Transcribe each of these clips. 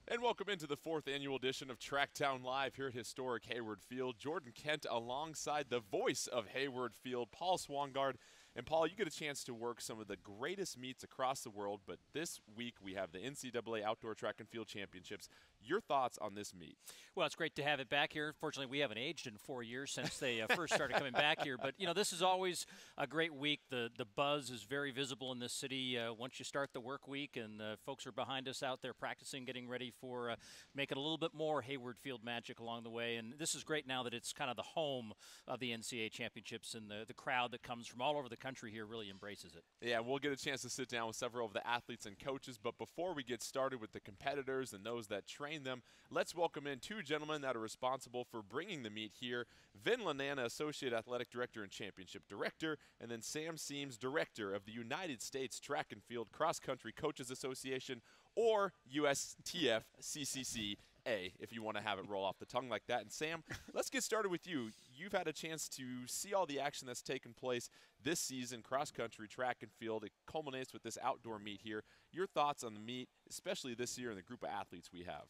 And welcome into the fourth annual edition of TrackTown Live here at historic Hayward Field. Jordan Kent alongside the voice of Hayward Field, Paul Swangard. And Paul, you get a chance to work some of the greatest meets across the world, but this week we have the NCAA Outdoor Track and Field Championships. Your thoughts on this meet? Well, it's great to have it back here. Fortunately, we haven't aged in 4 years since they first started coming back here. But, this is always a great week. The buzz is very visible in this city once you start the work week, and folks are behind us out there practicing, getting ready for making a little bit more Hayward Field magic along the way. And this is great now that it's kind of the home of the NCAA Championships, and the crowd that comes from all over the country here really embraces it. Yeah, we'll get a chance to sit down with several of the athletes and coaches. But before we get started with the competitors and those that train them, let's welcome in two gentlemen that are responsible for bringing the meet here. Vin Lanana, Associate Athletic Director and Championship Director, and then Sam Seams, Director of the United States Track and Field Cross Country Coaches Association, or USTF-CCC-A, if you want to have it roll off the tongue like that. And Sam, let's get started with you. You've had a chance to see all the action that's taken place this season, cross country, track and field. It culminates with this outdoor meet here. Your thoughts on the meet, especially this year and the group of athletes we have?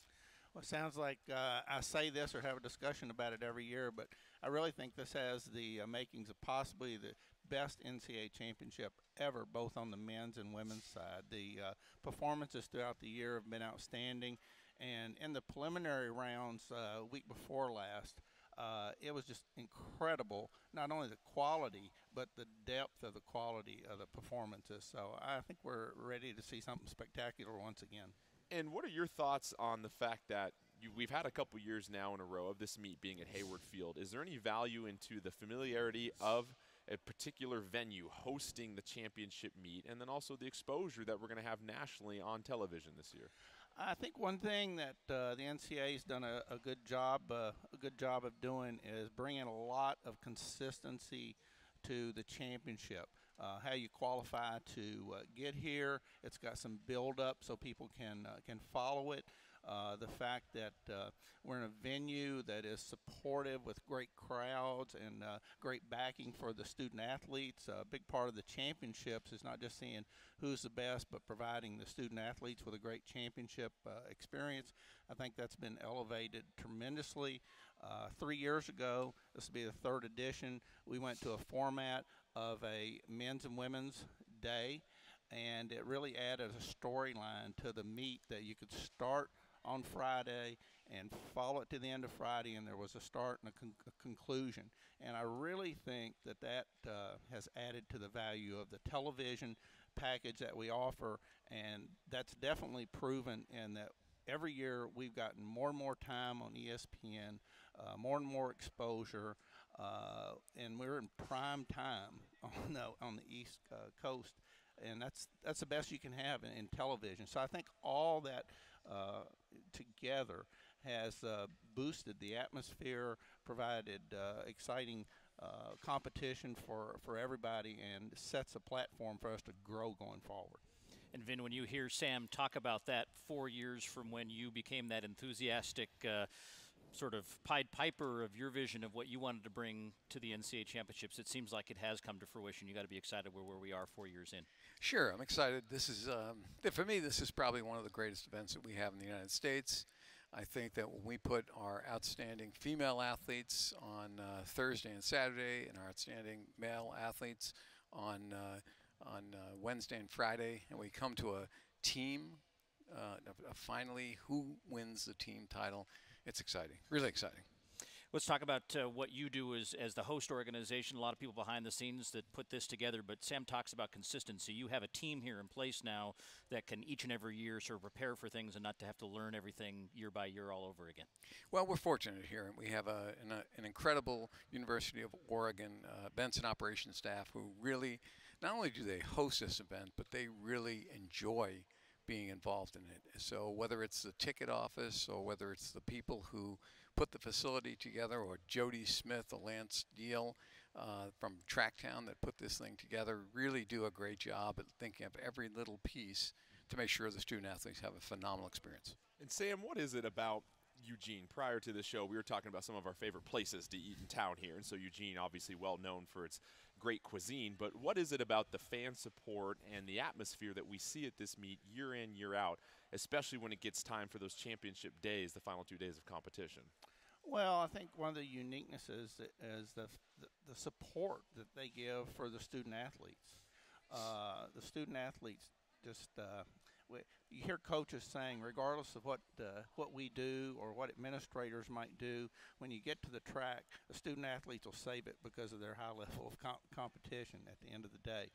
Well, it sounds like I say this or have a discussion about it every year, but I really think this has the makings of possibly the best NCAA championship ever, both on the men's and women's side. The performances throughout the year have been outstanding, and in the preliminary rounds week before last, it was just incredible, not only the quality, but the depth of the quality of the performances. So I think we're ready to see something spectacular once again. And what are your thoughts on the fact that we've had a couple years now in a row of this meet being at Hayward Field? Is there any value into the familiarity of a particular venue hosting the championship meet, and then also the exposure that we're going to have nationally on television this year? I think one thing that the NCAA has done a good job of doing is bringing a lot of consistency to the championship. How you qualify to get here. It's got some build-up so people can follow it. The fact that we're in a venue that is supportive with great crowds and great backing for the student athletes. A big part of the championships is not just seeing who's the best, but providing the student athletes with a great championship experience. I think that's been elevated tremendously. 3 years ago, this will be the third edition, we went to a format of a men's and women's day, and it really added a storyline to the meet that you could start on Friday and follow it to the end of Friday, and there was a start and a conclusion. And I really think that has added to the value of the television package that we offer, and that's definitely proven in that every year we've gotten more and more time on ESPN, more and more exposure, and we're in prime time on the East Coast, and that's the best you can have in television. So I think all that together has boosted the atmosphere, provided exciting competition for everybody, and sets a platform for us to grow going forward. And Vin, when you hear Sam talk about that 4 years from when you became that enthusiastic sort of Pied Piper of your vision of what you wanted to bring to the NCAA championships, it seems like it has come to fruition. You got to be excited where we are 4 years in. Sure, I'm excited. This is, for me, this is probably one of the greatest events that we have in the United States. I think that when we put our outstanding female athletes on Thursday and Saturday, and our outstanding male athletes on Wednesday and Friday, and we come to a team, finally who wins the team title, it's exciting, really exciting. Let's talk about what you do as the host organization. A lot of people behind the scenes that put this together, but Sam talks about consistency. You have a team here in place now that can each and every year sort of prepare for things and not to have to learn everything year by year all over again. Well, we're fortunate here. We have an incredible University of Oregon events and operations staff who really, not only do they host this event, but they really enjoy being involved in it. So whether it's the ticket office or whether it's the people who put the facility together, or Jody Smith or Lance Deal from TrackTown that put this thing together, really do a great job at thinking of every little piece to make sure the student athletes have a phenomenal experience. And Sam, what is it about Eugene. Prior to the show, we were talking about some of our favorite places to eat in town here, and so Eugene, obviously well known for its great cuisine, but what is it about the fan support and the atmosphere that we see at this meet year in, year out, especially when it gets time for those championship days, the final 2 days of competition? Well, I think one of the uniquenesses is the support that they give for the student athletes. The student athletes just you hear coaches saying, regardless of what we do or what administrators might do, when you get to the track, the student athletes will save it because of their high level of competition at the end of the day.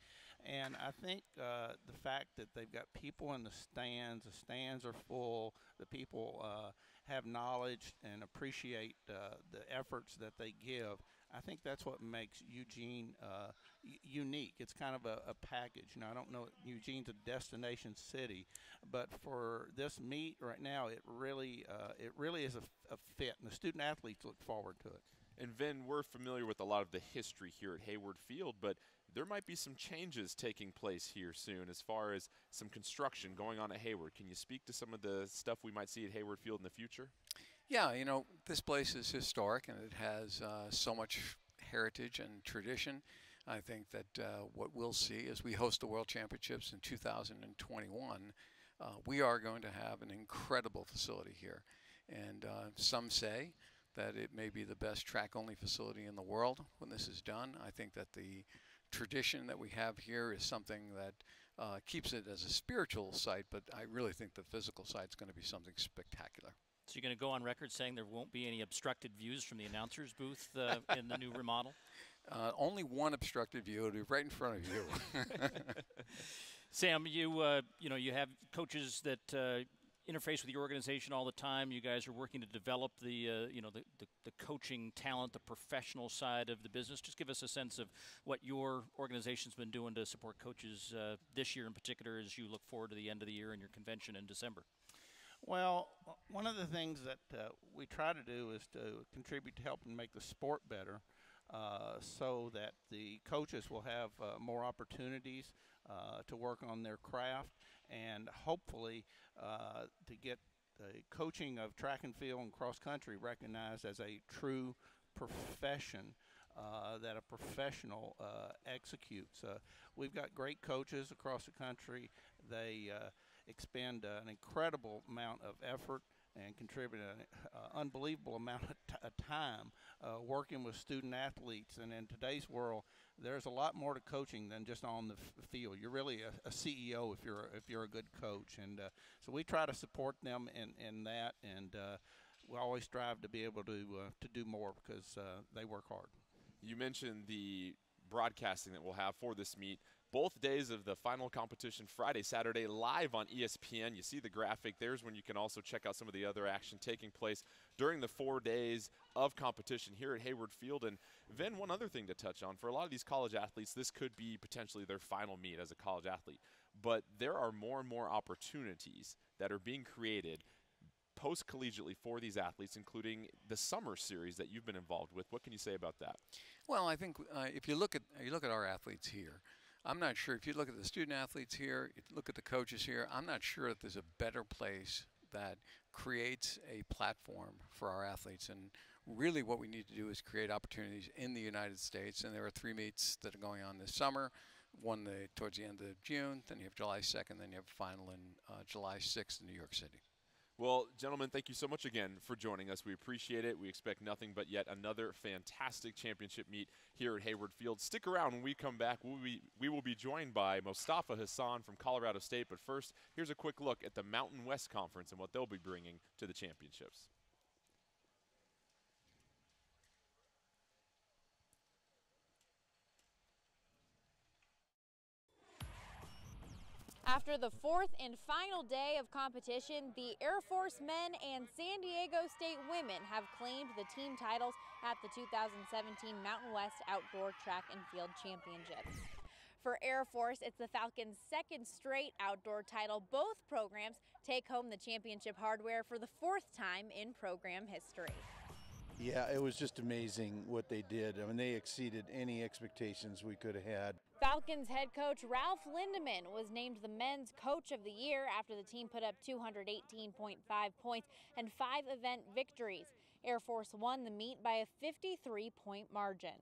And I think the fact that they've got people in the stands are full, the people have knowledge and appreciate the efforts that they give. I think that's what makes Eugene unique. It's kind of a package. I don't know, Eugene's a destination city, but for this meet right now, it really is a fit, and the student athletes look forward to it. And Vin, we're familiar with a lot of the history here at Hayward Field, but there might be some changes taking place here soon as far as some construction going on at Hayward. Can you speak to some of the stuff we might see at Hayward Field in the future? Yeah, this place is historic, and it has so much heritage and tradition. I think that what we'll see as we host the World Championships in 2021, we are going to have an incredible facility here. And some say that it may be the best track-only facility in the world when this is done. I think that the tradition that we have here is something that keeps it as a spiritual site, but I really think the physical site is going to be something spectacular. So you're going to go on record saying there won't be any obstructed views from the announcer's booth in the new remodel? Only one obstructed view. It'll be right in front of you. Sam, you have coaches that interface with your organization all the time. You guys are working to develop the coaching talent, the professional side of the business. Just give us a sense of what your organization's been doing to support coaches this year in particular as you look forward to the end of the year and your convention in December. Well, one of the things that we try to do is to contribute to helping make the sport better so that the coaches will have more opportunities to work on their craft and hopefully to get the coaching of track and field and cross country recognized as a true profession that a professional executes. We've got great coaches across the country. They expend an incredible amount of effort and contribute an unbelievable amount of time working with student athletes. And in today's world, there's a lot more to coaching than just on the field. You're really a CEO if you're a good coach, and so we try to support them in that, and we always strive to be able to do more because they work hard. You mentioned the broadcasting that we'll have for this meet. Both days of the final competition, Friday, Saturday, live on ESPN. You see the graphic. There's when you can also check out some of the other action taking place during the 4 days of competition here at Hayward Field. And Vin, one other thing to touch on, for a lot of these college athletes, this could be potentially their final meet as a college athlete. But there are more and more opportunities that are being created post-collegiately for these athletes, including the summer series that you've been involved with. What can you say about that? Well, I think if you look at our athletes here, I'm not sure, if you look at the student athletes here, if you look at the coaches here, I'm not sure that there's a better place that creates a platform for our athletes. And really what we need to do is create opportunities in the United States. And there are 3 meets that are going on this summer, one towards the end of June, then you have July 2nd, then you have a final in July 6th in New York City. Well, gentlemen, thank you so much again for joining us. We appreciate it. We expect nothing but yet another fantastic championship meet here at Hayward Field. Stick around when we come back. We will be joined by Mostafa Hassan from Colorado State. But first, here's a quick look at the Mountain West Conference and what they'll be bringing to the championships. After the 4th and final day of competition, the Air Force men and San Diego State women have claimed the team titles at the 2017 Mountain West Outdoor Track and Field Championships. For Air Force, it's the Falcons' 2nd straight outdoor title. Both programs take home the championship hardware for the 4th time in program history. Yeah, it was just amazing what they did. I mean, they exceeded any expectations we could have had. Falcons head coach Ralph Lindemann was named the men's coach of the year after the team put up 218.5 points and 5 event victories. Air Force won the meet by a 53-point margin.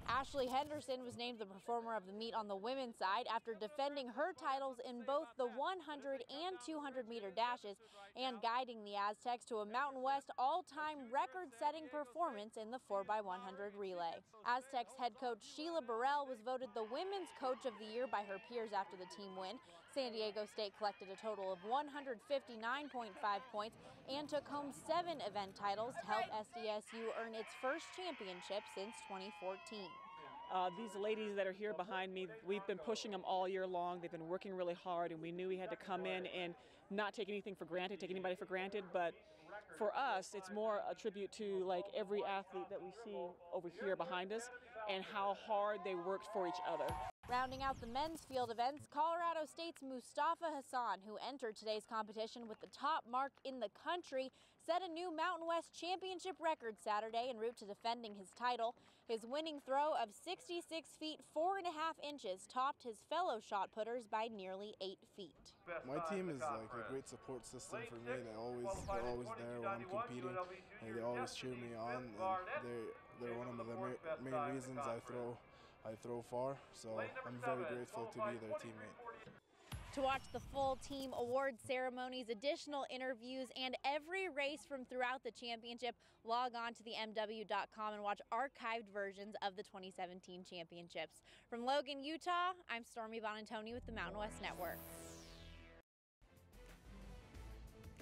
Ashley Henderson was named the performer of the meet on the women's side after defending her titles in both the 100 and 200 meter dashes and guiding the Aztecs to a Mountain West all-time record-setting performance in the 4x100 relay. Aztecs head coach Sheila Burrell was voted the women's coach of the year by her peers after the team win. San Diego State collected a total of 159.5 points and took home 7 event titles to help SDSU earn its first championship since 2014. These ladies that are here behind me, we've been pushing them all year long. They've been working really hard, and we knew we had to come in and not take anything for granted, take anybody for granted. But for us, it's more a tribute to like every athlete that we see over here behind us and how hard they worked for each other. Rounding out the men's field events, Colorado State's Mustafa Hassan, who entered today's competition with the top mark in the country, set a new Mountain West championship record Saturday en route to defending his title. His winning throw of 66 feet 4.5 inches topped his fellow shot putters by nearly 8 feet. My team is like a great support system for me. They're always there when I'm competing, and they always cheer me on. And they're one of the main reasons I throw far. So I'm very grateful to be their teammate. To watch the full team award ceremonies, additional interviews, and every race from throughout the championship, log on to themw.com and watch archived versions of the 2017 championships. From Logan, Utah, I'm Stormy Bonantoni with the Mountain West Network.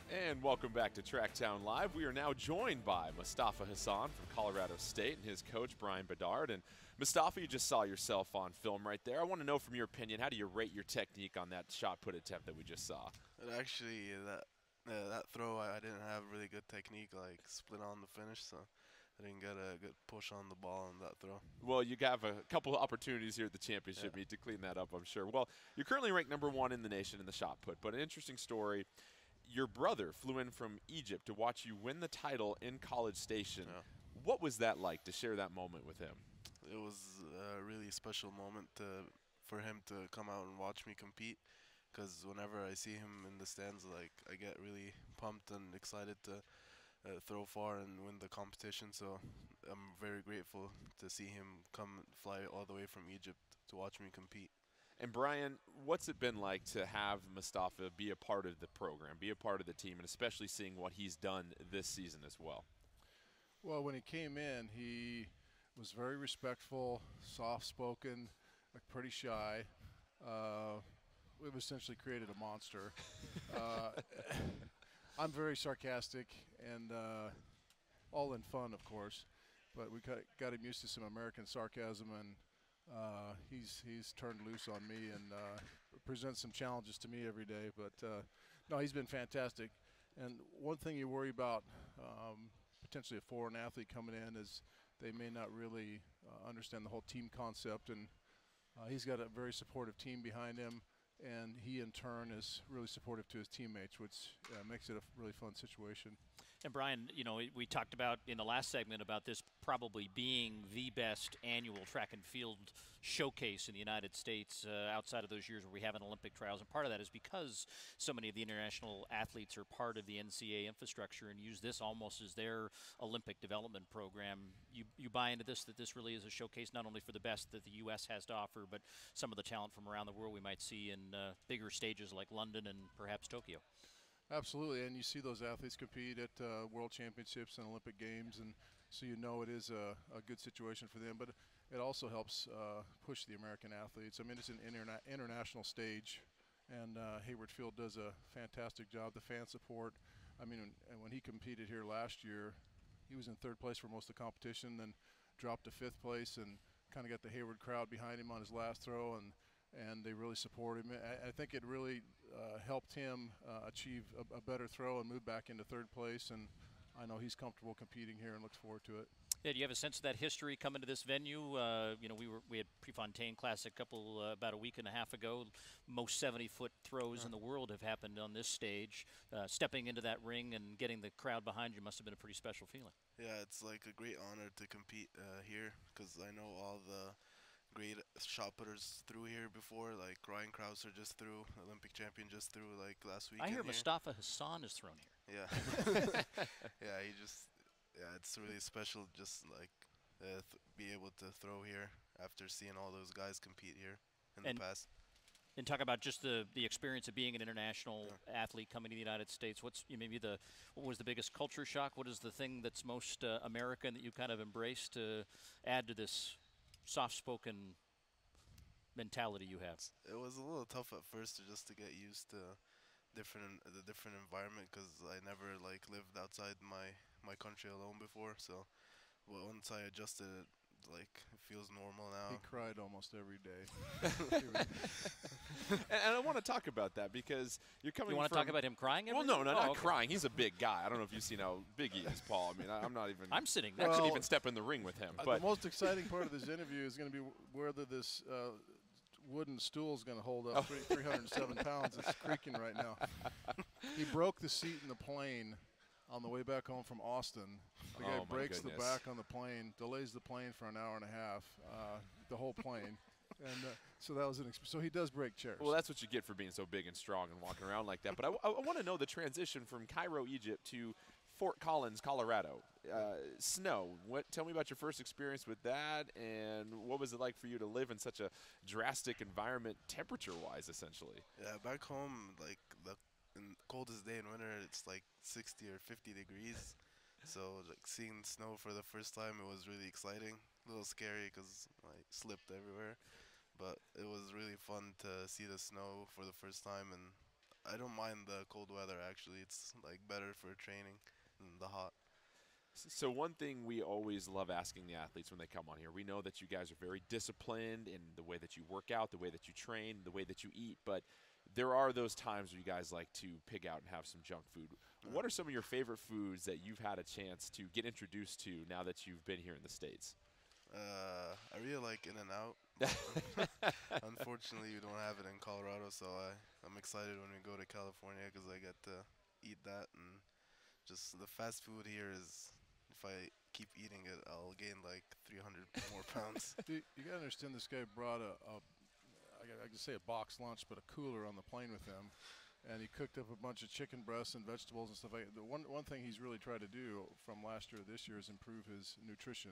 And welcome back to TrackTown Live. We are now joined by Mustafa Hassan from Colorado State and his coach, Brian Bedard. And Mustafa, you just saw yourself on film right there. I want to know from your opinion, how do you rate your technique on that shot put attempt that we just saw? Actually, that throw, I didn't have really good technique, like split on the finish, so I didn't get a good push on the ball on that throw. Well, you have a couple of opportunities here at the championship meet to clean that up, I'm sure. Well, you're currently ranked #1 in the nation in the shot put, but an interesting story. Your brother flew in from Egypt to watch you win the title in College Station. Yeah. What was that like to share that moment with him? It was a really special moment for him to come out and watch me compete, because whenever I see him in the stands, like I get really pumped and excited to throw far and win the competition. So I'm very grateful to see him come fly all the way from Egypt to watch me compete. And Brian, what's it been like to have Mustafa be a part of the program, be a part of the team, and especially seeing what he's done this season as well? Well, when he came in, he was very respectful, soft-spoken, like pretty shy. We've essentially created a monster. I'm very sarcastic and all in fun, of course, but we got him used to some American sarcasm, and he's turned loose on me and presents some challenges to me every day. But no, he's been fantastic. And one thing you worry about potentially a foreign athlete coming in is they may not really understand the whole team concept, and he's got a very supportive team behind him, and he in turn is really supportive to his teammates, which makes it a really fun situation. And Brian, you know, we talked about in the last segment about this probably being the best annual track and field showcase in the United States outside of those years where we have an Olympic trials. And part of that is because so many of the international athletes are part of the NCAA infrastructure and use this almost as their Olympic development program. You buy into this, that this really is a showcase not only for the best that the U.S. has to offer, but some of the talent from around the world we might see in bigger stages like London and perhaps Tokyo. Absolutely, and you see those athletes compete at World Championships and Olympic Games, and so you know it is a good situation for them, but it also helps push the American athletes. I mean, it's an international stage, and Hayward Field does a fantastic job. The fan support, I mean, when he competed here last year, he was in 3rd place for most of the competition, then dropped to 5th place and kind of got the Hayward crowd behind him on his last throw, and they really support him. I think it really helped him achieve a better throw and move back into 3rd place, and I know he's comfortable competing here and looks forward to it. Yeah, do you have a sense of that history coming to this venue? You know, we had Prefontaine Classic about a week and a half ago. Most 70-foot throws in the world have happened on this stage. Stepping into that ring and getting the crowd behind you must have been a pretty special feeling. Yeah, it's like a great honor to compete here, because I know all the great shot putters through here before, like Ryan Krauser just threw, Olympic champion just threw like last week. I hear Mustafa Hassan is thrown here. Yeah. Yeah, yeah, it's really special just like be able to throw here after seeing all those guys compete here in the past. And talk about just the experience of being an international athlete coming to the United States. What was the biggest culture shock? What is the thing that's most American that you kind of embraced to add to this soft-spoken mentality you have? It was a little tough at first just to get used to the different environment, because I never like lived outside my country alone before. So once I adjusted, like it feels normal now. He cried almost every day. And I want to talk about that, because you're coming. You want to talk about him crying? Well, no, not crying. He's a big guy. I don't know if you've seen how big he is, Paul. I mean, I'm not even. I'm sitting. I couldn't even step in the ring with him. But the most exciting part of this interview is going to be whether this wooden stool is going to hold up 307 pounds. It's creaking right now. He broke the seat in the plane on the way back home from Austin. The guy breaks the back on the plane, delays the plane for an hour and a half, the whole plane. And so that was so he does break chairs. Well, that's what you get for being so big and strong and walking around like that. But I want to know the transition from Cairo, Egypt to Fort Collins, Colorado. Snow. Tell me about your first experience with that, and what was it like for you to live in such a drastic environment, temperature-wise, essentially? Yeah, back home, like the coldest day in winter, it's like 60 or 50 degrees. So like seeing snow for the first time, it was really exciting. A little scary because I slipped everywhere, but it was really fun to see the snow for the first time. And I don't mind the cold weather, actually. It's like better for training than the hot. So one thing we always love asking the athletes when they come on here, we know that you guys are very disciplined in the way that you work out, the way that you train, the way that you eat, but there are those times where you guys like to pig out and have some junk food. What are some of your favorite foods that you've had a chance to get introduced to now that you've been here in the States? I really like In-N-Out. Unfortunately, we don't have it in Colorado, so I'm excited when we go to California because I get to eat that. And just the fast food here is, if I keep eating it, I'll gain like 300 more pounds. You got to understand, this guy brought I can say a box lunch, but a cooler on the plane with him. And he cooked up a bunch of chicken breasts and vegetables and stuff like that. The one thing he's really tried to do from last year to this year is improve his nutrition.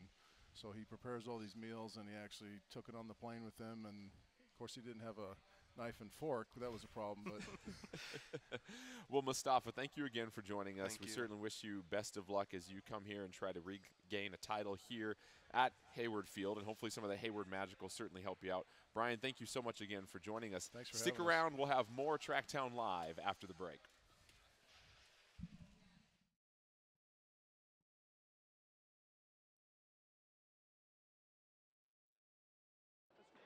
So he prepares all these meals, and he actually took it on the plane with him. And, of course, he didn't have a knife and fork. That was a problem. But Well, Mustafa, thank you again for joining us. Thank we you. certainly wish you best of luck as you come here and try to regain a title here at Hayward Field, and hopefully some of the Hayward magic will certainly help you out. Brian, thank you so much again for joining us. Thanks for Stick having around. We'll have more TrackTown Live after the break.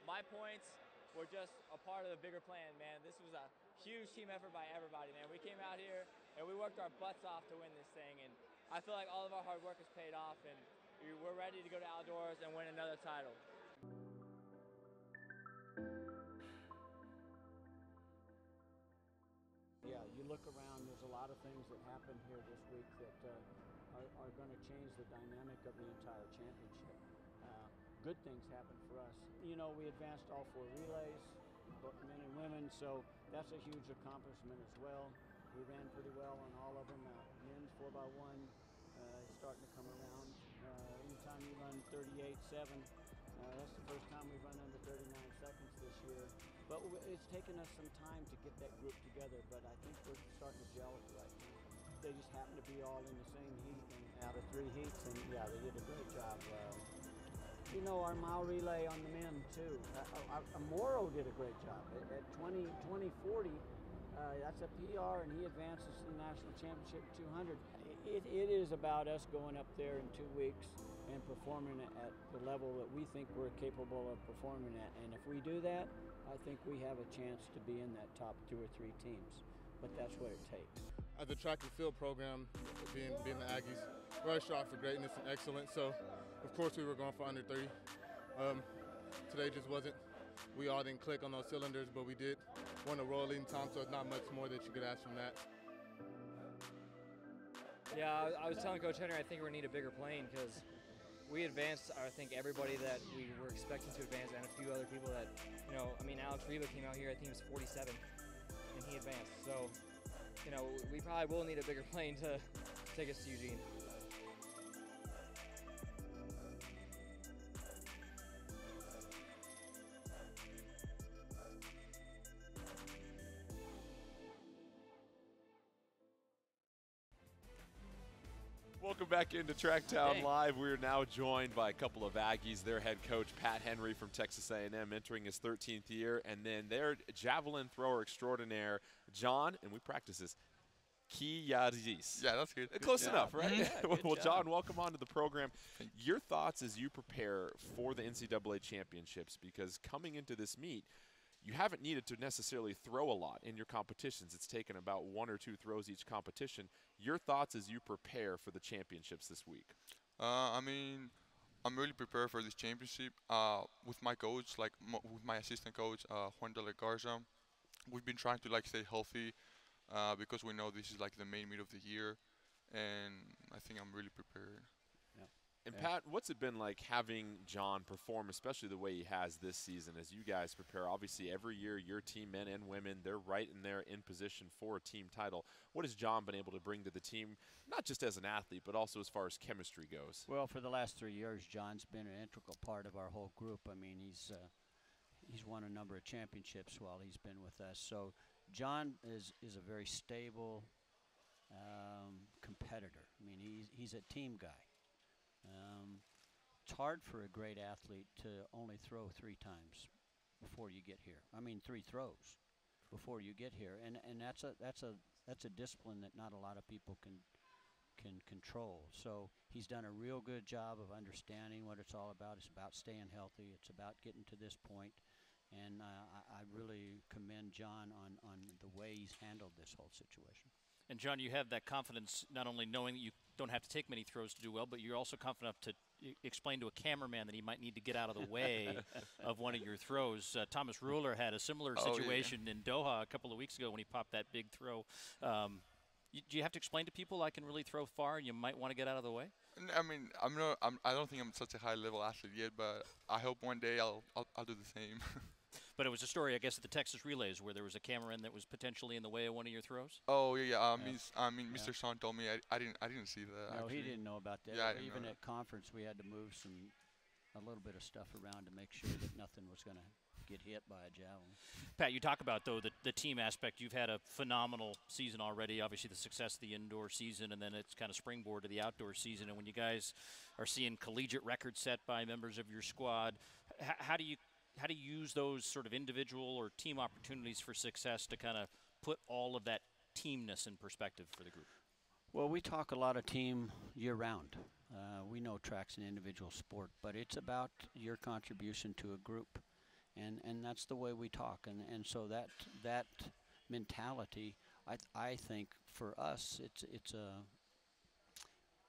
My points were just a part of the bigger plan, man. This was a huge team effort by everybody, man. We came out here and we worked our butts off to win this thing, and I feel like all of our hard work has paid off, and we're ready to go to outdoors and win another title. Yeah, you look around, there's a lot of things that happen here this week that are going to change the dynamic of the entire championship. Good things happen for us. You know, we advanced all 4 relays, both men and women, so that's a huge accomplishment as well. We ran pretty well on all of them. Men's 4x1 is starting to come around. Anytime you run 38.7, that's the first time we've run under 39 seconds this year. But it's taken us some time to get that group together, but I think we're starting to gel at the right time. They just happen to be all in the same heat and out of 3 heats, and yeah, they did a great job. You know, our mile relay on the men too. Moro did a great job at 20:40. That's a PR, and he advances to the national championship 200. It is about us going up there in 2 weeks and performing at the level that we think we're capable of performing at. And if we do that, I think we have a chance to be in that top 2 or 3 teams. But that's what it takes. At the track and field program, being the Aggies, we're always strive for greatness and excellence. So of course we were going for under 3. Today just wasn't. We all didn't click on those cylinders, but we did won a rolling time, so it's not much more that you could ask from that. Yeah, I was telling Coach Henry I think we're going to need a bigger plane because we advanced, I think, everybody that we were expecting to advance and a few other people that, I mean, Alex Riva came out here, I think he was 47, and he advanced. So, we probably will need a bigger plane to take us to Eugene. Welcome back into TrackTown Live. We are now joined by a couple of Aggies. Their head coach, Pat Henry from Texas A&M, entering his 13th year, and then their javelin thrower extraordinaire, John, and we practice this, Kiyadis. Yeah, that's good. Close enough, right? Yeah, well, John, welcome onto the program. Your thoughts as you prepare for the NCAA championships, because coming into this meet, you haven't needed to necessarily throw a lot in your competitions. It's taken about 1 or 2 throws each competition. Your thoughts as you prepare for the championships this week? I mean, I'm really prepared for this championship. With my coach, with my assistant coach, Juan de la Garza, we've been trying to stay healthy because we know this is the main meet of the year, and I think I'm really prepared. And Pat, what's it been like having John perform, especially the way he has this season, as you guys prepare? Obviously, every year your team, men and women, they're right in there in position for a team title. What has John been able to bring to the team, not just as an athlete, but also as far as chemistry goes? Well, for the last 3 years, John's been an integral part of our whole group. I mean, he's won a number of championships while he's been with us. So John is a very stable competitor. I mean, he's a team guy. It's hard for a great athlete to only throw 3 times before you get here. I mean, 3 throws before you get here, and that's a discipline that not a lot of people can control. So he's done a real good job of understanding what it's all about. It's about staying healthy. It's about getting to this point, and I really commend John on the way he's handled this whole situation. And, John, you have that confidence not only knowing that you don't have to take many throws to do well, but you're also confident enough to explain to a cameraman that he might need to get out of the way of one of your throws. Thomas Ruler had a similar situation in Doha a couple of weeks ago when he popped that big throw. Do you have to explain to people I can really throw far and you might want to get out of the way? I mean, I don't think I'm such a high-level athlete yet, but I hope one day I'll do the same. But it was a story, I guess, at the Texas Relays where there was a cameraman that was potentially in the way of one of your throws. Oh yeah. Mr. Sean told me I didn't see that. No, actually. he didn't know about that. Yeah, even at conference, we had to move a little bit of stuff around to make sure that nothing was going to get hit by a javelin. Pat, you talk about, though, the team aspect. You've had a phenomenal season already. Obviously, the success of the indoor season, and then it's kind of springboard to the outdoor season. And when you guys are seeing collegiate records set by members of your squad, how do you use those sort of individual or team opportunities for success to kind of put all of that teamness in perspective for the group? Well, we talk a lot of team year-round. We know track's an individual sport, but it's about your contribution to a group, and that's the way we talk. And so that mentality, I think, for us,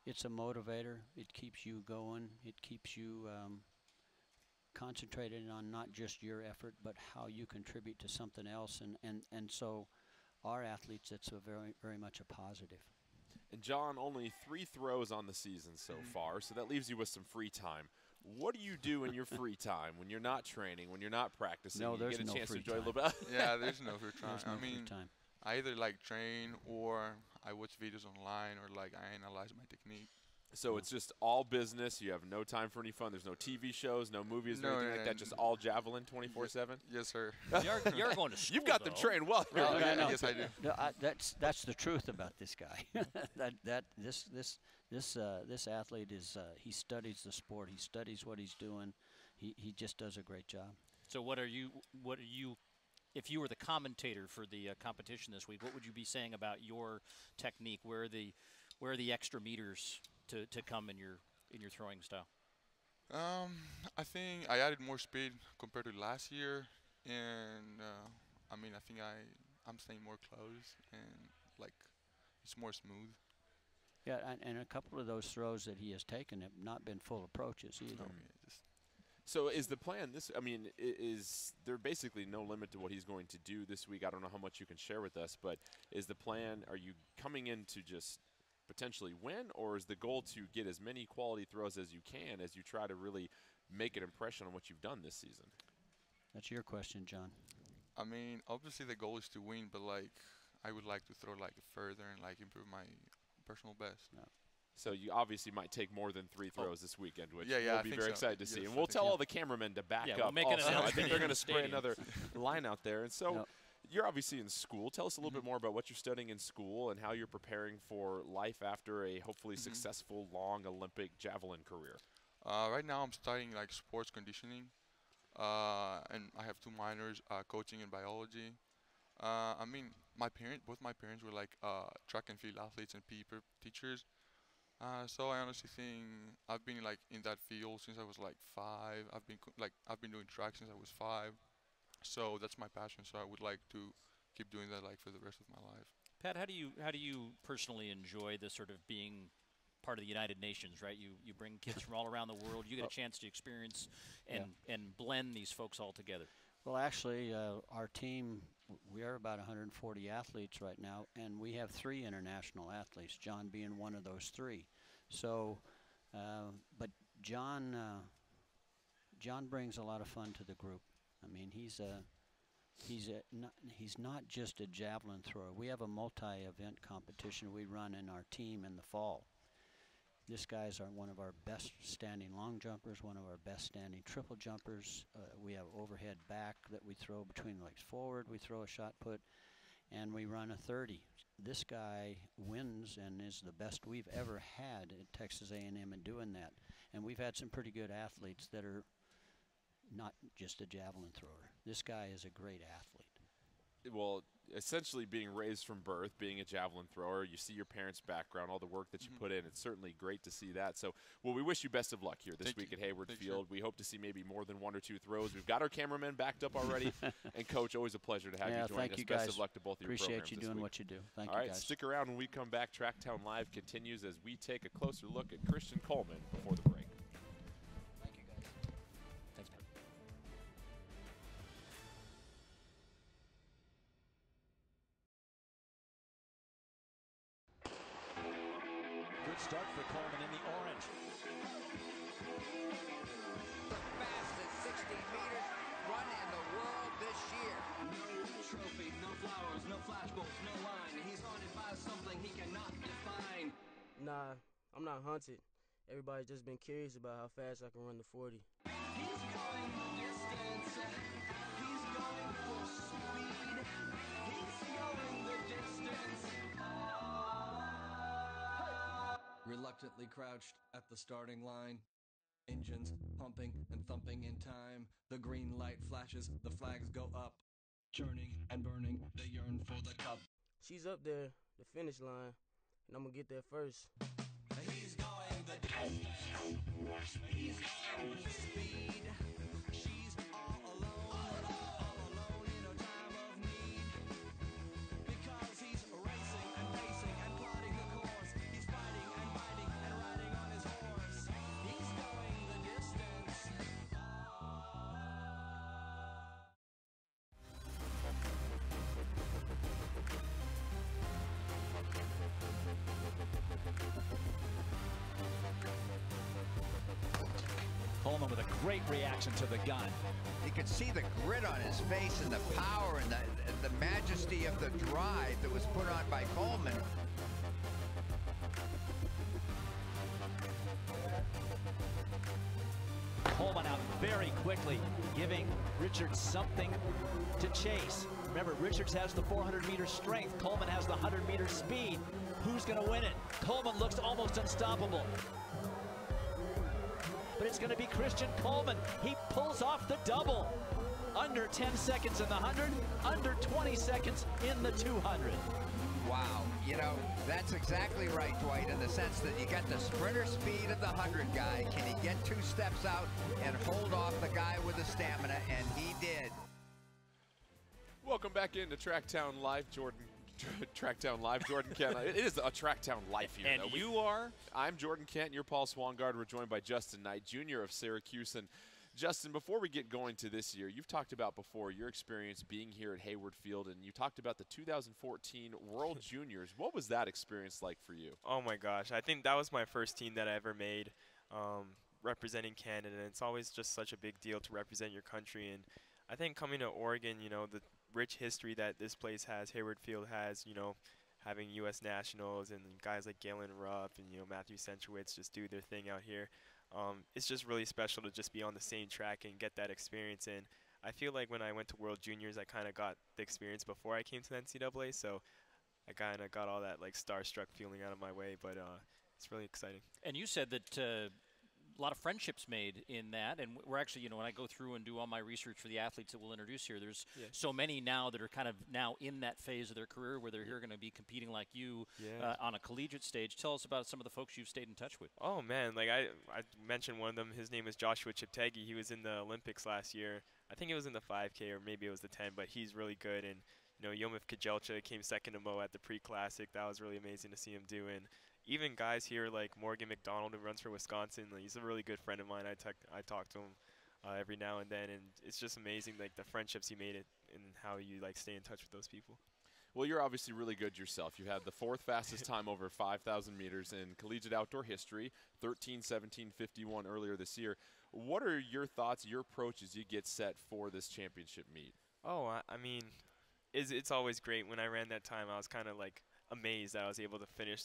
it's a motivator. It keeps you going. It keeps you concentrated on not just your effort, but how you contribute to something else. And so our athletes, it's a very much a positive. And John, only 3 throws on the season so far, so that leaves you with some free time. What do you do in your free time when you're not training, when you're not practicing? No, there's you get a no chance free to enjoy time. a little bit. Yeah, there's no free time. There's no free time. I either train or I watch videos online or I analyze my technique. So it's just all business. You have no time for any fun. There's no TV shows, no movies, or anything like that. Just all javelin 24/7. Yes, sir. You're going to school. You've got them trained well. No, Yes, I do. No, that's the truth about this guy. This athlete is he studies the sport. He studies what he's doing. He just does a great job. So what are you? If you were the commentator for the competition this week, what would you be saying about your technique? Where are the extra meters to come in your throwing style? I think I added more speed compared to last year, and I think I'm staying more close and it's more smooth. Yeah, and a couple of those throws that he has taken have not been full approaches either. So is the plan this? I mean, is there basically no limit to what he's going to do this week? I don't know how much you can share with us, but is the plan? Are you coming in to just potentially win, or is the goal to get as many quality throws as you can as you try to really make an impression on what you've done this season? That's your question, John. I mean, obviously the goal is to win, but like I would like to throw like further and like improve my personal best. No. So you obviously might take more than 3 throws this weekend, which yeah, we'll I be think very so. excited to see. Yes, And I we'll think tell so. all the cameramen to back Yeah, up. we'll make an also. I announcement think they're in going the to spray stadium. another line out there. And so Yep. you're obviously in school. Tell us a little bit more about what you're studying in school and how you're preparing for life after a hopefully successful, long Olympic javelin career. Right now I'm studying like sports conditioning, and I have 2 minors, coaching and biology. I mean, both my parents were like track and field athletes and PE teachers. So I honestly think I've been like in that field since I was like 5. I've been doing track since I was 5. So that's my passion. So I would like to keep doing that like for the rest of my life. Pat, how do you personally enjoy the sort of being part of the United Nations, right? You bring kids from all around the world. You get a chance to experience and blend these folks all together. Well, actually, our team, we are about 140 athletes right now, and we have 3 international athletes, John being one of those 3. So, but John brings a lot of fun to the group. I mean, he's not just a javelin thrower. We have a multi-event competition we run in our team in the fall. This guy's one of our best standing long jumpers, one of our best standing triple jumpers. We have overhead back that we throw between legs forward. We throw a shot put, and we run a 30. This guy wins and is the best we've ever had at Texas A&M in doing that. And we've had some pretty good athletes that are not just a javelin thrower. This guy is a great athlete. Well, essentially being raised from birth, being a javelin thrower, you see your parents' background, all the work that you put in. It's certainly great to see that. So, well, we wish you best of luck here this week at Hayward Field. We hope to see maybe more than 1 or 2 throws. We've got our cameramen backed up already. And, Coach, always a pleasure to have you join us. Best of luck to both of your programs. Appreciate you doing what you do. Thank you, all right, guys. stick around when we come back. TrackTown Live continues as we take a closer look at Christian Coleman before the break. Thank you, guys. Thanks, Pat. Good start for Coleman in the orange. The fastest 60 meters run in the world this year. No trophy, no flowers, no flashbulbs, no line. He's haunted by something he cannot define. Nah, I'm not haunted. Everybody's just been curious about how fast I can run the 40. He's going the distance. He's going for speed. He's going the distance. Reluctantly crouched at the starting line. Engines pumping and thumping in time. The green light flashes, the flags go up. Churning and burning, they yearn for the cup. She's up there, the finish line, and I'm gonna get there first. He's going the distance. He's going for speed. She's all alone in a time of need. Because he's racing and pacing and plotting the course. He's fighting and biting and riding on his horse. He's going the distance. Coleman with a great reaction to the gun. You could see the grit on his face and the power and the majesty of the drive that was put on by Coleman. Coleman out very quickly, giving Richards something to chase. Remember, Richards has the 400-meter strength. Coleman has the 100-meter speed. Who's going to win it? Coleman looks almost unstoppable. But it's going to be Christian Coleman. He pulls off the double. Under 10 seconds in the 100, under 20 seconds in the 200. Wow, you know, that's exactly right, Dwight, in the sense that you got the sprinter speed of the 100 guy. Can he get 2 steps out and hold off the guy with the stamina? And he did. Welcome back into TrackTown Live. Jordan TrackTown Live, Jordan Kent. It is a TrackTown life here. And you are? I'm Jordan Kent. You're Paul Swangard. We're joined by Justin Knight, Jr. of Syracuse. And Justin, before we get going to this year, you've talked about before your experience being here at Hayward Field, and you talked about the 2014 World Juniors. What was that experience like for you? Oh my gosh, I think that was my first team that I ever made, representing Canada. And it's always just such a big deal to represent your country. And I think coming to Oregon, you know, the rich history that this place has, Hayward Field has, you know, having U.S. nationals and guys like Galen Rupp and, you know, Matthew Centrowitz just do their thing out here. It's just really special to just be on the same track and get that experience. And I feel like when I went to World Juniors, I kind of got the experience before I came to the NCAA, so I kind of got all that like starstruck feeling out of my way. But it's really exciting. And you said that a lot of friendships made in that, and we're actually, you know, when I go through and do all my research for the athletes that we'll introduce here, there's so many now that are kind of now in that phase of their career where they're here going to be competing like you on a collegiate stage. Tell us about some of the folks you've stayed in touch with. Oh man, like I mentioned one of them. His name is Joshua Cheptegei. He was in the Olympics last year. I think it was in the 5K or maybe it was the 10, but he's really good. And you know, Yomif Kajelcha came second to Mo at the pre-classic. That was really amazing to see him do. And even guys here like Morgan McDonald, who runs for Wisconsin, like, he's a really good friend of mine. I talk to him every now and then, and it's just amazing like the friendships he made it and how you like stay in touch with those people. Well, you're obviously really good yourself. You had the 4th fastest time over 5,000 meters in collegiate outdoor history, 13:17:51 earlier this year. What are your thoughts, your approach as you get set for this championship meet? Oh, I mean, it's always great. When I ran that time, I was kind of like amazed that I was able to finish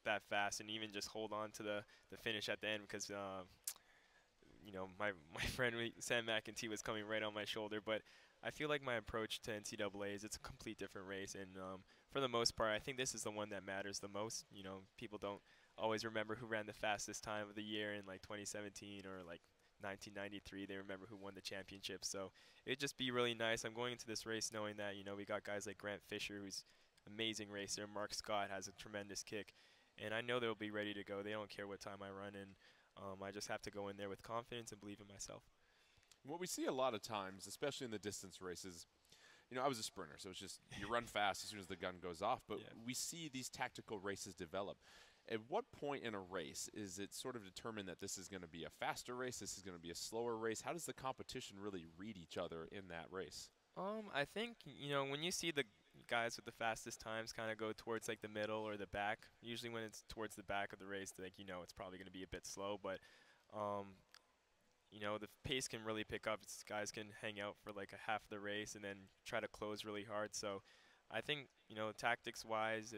that fast and even just hold on to the finish at the end because you know, my friend Sam McEntee was coming right on my shoulder. But I feel like my approach to NCAA is it's a complete different race, and for the most part I think this is the one that matters the most. You know, people don't always remember who ran the fastest time of the year in like 2017 or like 1993. They remember who won the championship. So it'd just be really nice. I'm going into this race knowing that, you know, we got guys like Grant Fisher, who's an amazing racer. Mark Scott has a tremendous kick. And I know they'll be ready to go. They don't care what time I run, and I just have to go in there with confidence and believe in myself. What we see a lot of times, especially in the distance races, you know, I was a sprinter, so it's just you run fast as soon as the gun goes off, but we see these tactical races develop. At what point in a race is it sort of determined that this is going to be a faster race, this is going to be a slower race? How does the competition really read each other in that race? I think, you know, when you see the guys with the fastest times kind of go towards like the middle or the back, usually when it's towards the back of the race, like, you know, it's probably going to be a bit slow, but you know, the pace can really pick up. Guys can hang out for like a half of the race and then try to close really hard. So I think, you know, tactics wise,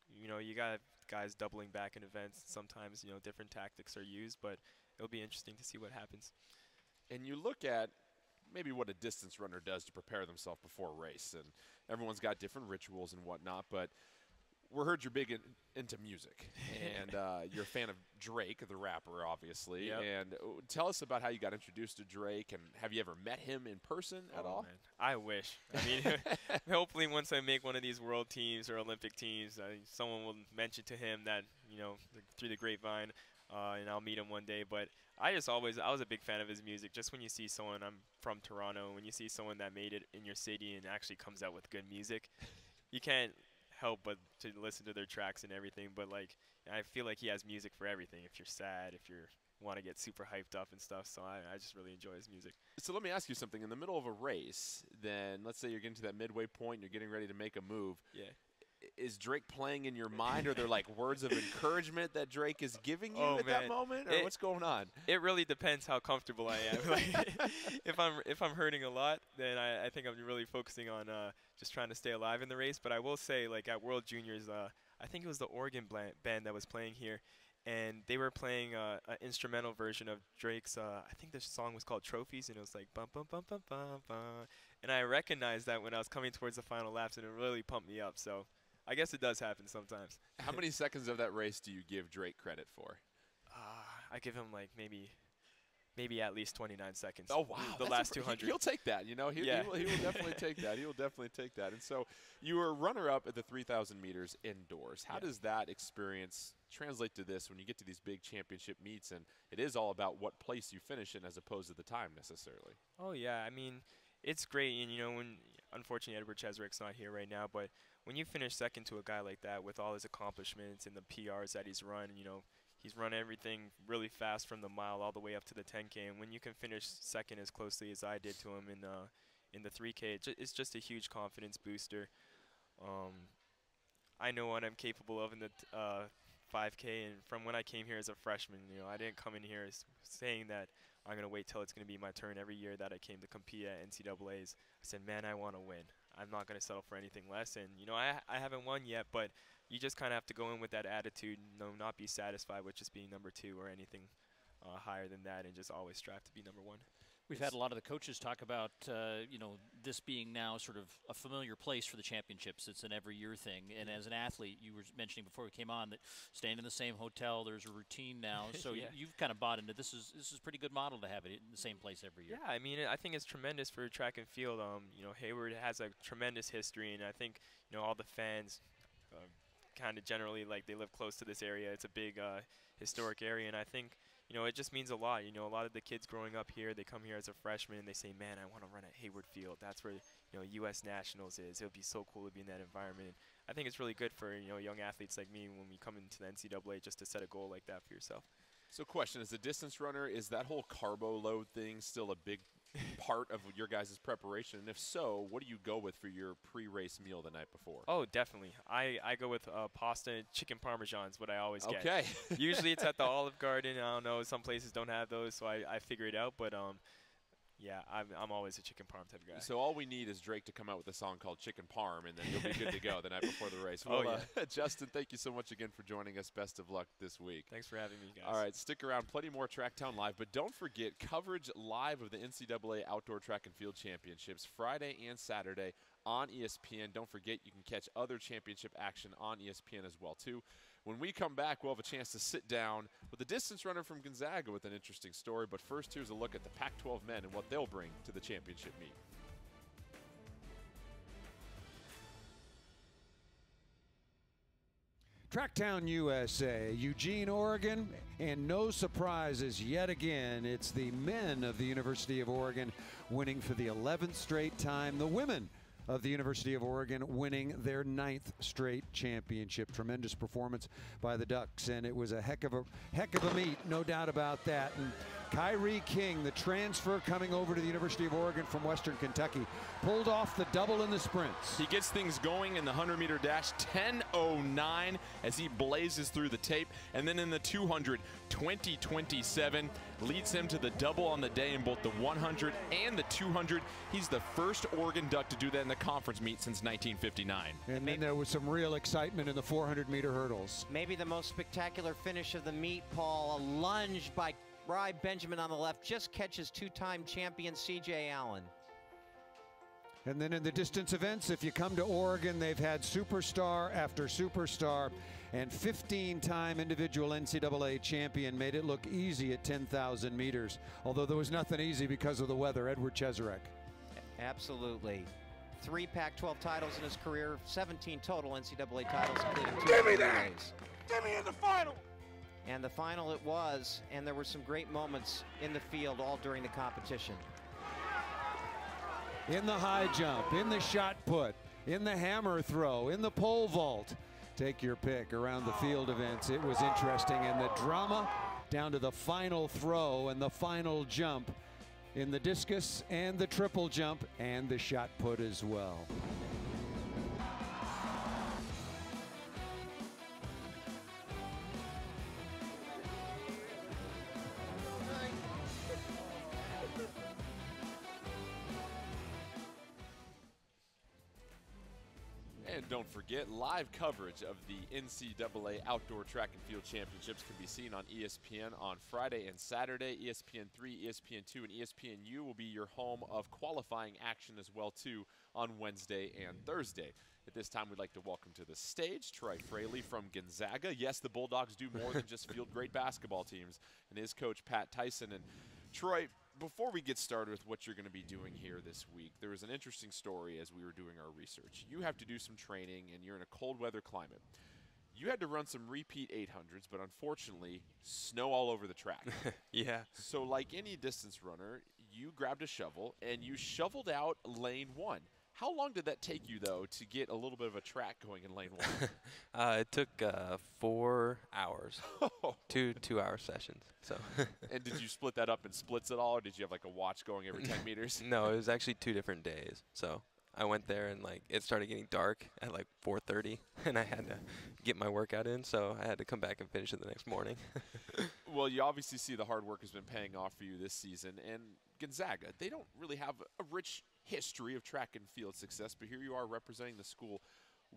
you know, you got guys doubling back in events. Sometimes, you know, different tactics are used, but it'll be interesting to see what happens. And you look at maybe what a distance runner does to prepare themselves before a race, and everyone's got different rituals and whatnot, but we heard you're big into music, and you're a fan of Drake, the rapper, obviously. Yep. And tell us about how you got introduced to Drake, and have you ever met him in person at all? Man. I wish. I mean, hopefully once I make one of these world teams or Olympic teams, someone will mention to him that, you know, through the grapevine, and I'll meet him one day. But I was a big fan of his music. Just when you see someone, I'm from Toronto, when you see someone that made it in your city and actually comes out with good music, you can't help but to listen to their tracks and everything. But like, I feel like he has music for everything. If you're sad, if you want to get super hyped up and stuff. So I just really enjoy his music. So let me ask you something. In the middle of a race, then let's say you're getting to that midway point, you're getting ready to make a move. Yeah. Is Drake playing in your mind? Are there like words of encouragement that Drake is giving you at that moment, or what's going on? It really depends how comfortable I am. Like, if I'm hurting a lot, then I think I'm really focusing on just trying to stay alive in the race. But I will say, like at World Juniors, I think it was the Oregon band that was playing here, and they were playing an instrumental version of Drake's. I think the song was called Trophies, and it was like bum bum bum bum bum bum. And I recognized that when I was coming towards the final laps, and it really pumped me up. So I guess it does happen sometimes. How many seconds of that race do you give Drake credit for? I give him like maybe at least 29 seconds. Oh, wow. The last 200. He'll take that, you know. He will definitely take that. He will definitely take that. And so you were runner-up at the 3,000 meters indoors. How does that experience translate to this when you get to these big championship meets, and it is all about what place you finish in as opposed to the time necessarily? Oh, yeah. I mean, it's great. And, you know, unfortunately Edward Cheswick's not here right now, but when you finish second to a guy like that with all his accomplishments and the PRs that he's run, he's run everything really fast from the mile all the way up to the 10K. And when you can finish second as closely as I did to him in the 3K, it's just a huge confidence booster. I know what I'm capable of in the 5K, and from when I came here as a freshman, I didn't come in here saying that I'm going to wait till it's going to be my turn every year that I came to compete at NCAAs. I said, man, I want to win. I'm not going to settle for anything less. And, I haven't won yet, but you just kind of have to go in with that attitude, not be satisfied with just being number 2 or anything higher than that, and just always strive to be number 1. We've had a lot of the coaches talk about, this being now sort of a familiar place for the championships. It's an every year thing. And as an athlete, you were mentioning before we came on that staying in the same hotel, there's a routine now. So Yeah. you've kind of bought into this is a pretty good model to have it in the same place every year. Yeah, I mean, I think it's tremendous for track and field. Hayward has a tremendous history, and I think, all the fans kind of generally, they live close to this area. It's a big historic area, and I think, it just means a lot. A lot of the kids growing up here, they come here as a freshman and they say, man, I want to run at Hayward Field. That's where, U.S. Nationals is. It would be so cool to be in that environment. I think it's really good for, young athletes like me when we come into the NCAA just to set a goal like that for yourself. So question, as a distance runner, is that whole carbo load thing still a big part of your guys' preparation? And if so, what do you go with for your pre-race meal the night before? Oh, definitely. I go with pasta and chicken parmesan is what I always get. Okay. Usually it's at the Olive Garden. I don't know. Some places don't have those, so I figure it out. But, yeah, I'm always a chicken parm type of guy. So all we need is Drake to come out with a song called Chicken Parm, and then you'll be good to go the night before the race. Oh, Well, yeah. Justin, thank you so much again for joining us. Best of luck this week. Thanks for having me, guys. All right, stick around. Plenty more TrackTown Live, but don't forget coverage live of the NCAA Outdoor Track and Field Championships Friday and Saturday on ESPN. Don't forget you can catch other championship action on ESPN as well, too. When we come back, we'll have a chance to sit down with a distance runner from Gonzaga with an interesting story. But first, here's a look at the Pac-12 men and what they'll bring to the championship meet. TrackTown USA, Eugene, Oregon, and no surprises yet again. It's the men of the University of Oregon winning for the 11th straight time. The women of the University of Oregon winning their 9th straight championship. Tremendous performance by the Ducks, and it was a heck of a meet, no doubt about that. And Kyrie King, the transfer coming over to the University of Oregon from Western Kentucky, pulled off the double in the sprints. He gets things going in the 100-meter dash, 10:09 as he blazes through the tape. And then in the 200, 20:27 leads him to the double on the day in both the 100 and the 200. He's the first Oregon Duck to do that in the conference meet since 1959. And then there was some real excitement in the 400-meter hurdles. Maybe the most spectacular finish of the meet, Paul. A lunge by Bry Benjamin on the left just catches two-time champion C.J. Allen. And then in the distance events, if you come to Oregon, they've had superstar after superstar, and 15-time individual NCAA champion made it look easy at 10,000 meters, although there was nothing easy because of the weather. Edward Cheserek. Absolutely. 3 Pac-12 titles in his career, 17 total NCAA titles, including 2 Give me that! relays. Give me in the final! And the final it was, and there were some great moments in the field all during the competition. In the high jump, in the shot put, in the hammer throw, in the pole vault. Take your pick around the field events. It was interesting, and the drama down to the final throw and the final jump in the discus and the triple jump and the shot put as well. And don't forget, live coverage of the NCAA Outdoor Track and Field Championships can be seen on ESPN on Friday and Saturday. ESPN3, ESPN2, and ESPNU will be your home of qualifying action as well, too, on Wednesday and Thursday. At this time, we'd like to welcome to the stage Troy Fraley from Gonzaga. Yes, the Bulldogs do more than just field great basketball teams, and his coach, Pat Tyson. And Troy, before we get started with what you're going to be doing here this week, there was an interesting story as we were doing our research. You have to do some training, and you're in a cold weather climate. You had to run some repeat 800s, but unfortunately, snow all over the track. Yeah. So like any distance runner, you grabbed a shovel, and you shoveled out lane 1. How long did that take you, though, to get a little bit of a track going in lane 1? It took 4 hours, two-hour sessions. So. And did you split that up in splits at all, or did you have like a watch going every 10 meters? No, it was actually 2 different days. So I went there and like it started getting dark at like 4:30, and I had to get my workout in. So I had to come back and finish it the next morning. Well, you obviously see the hard work has been paying off for you this season. And Gonzaga, they don't really have a rich history of track and field success, but here you are representing the school.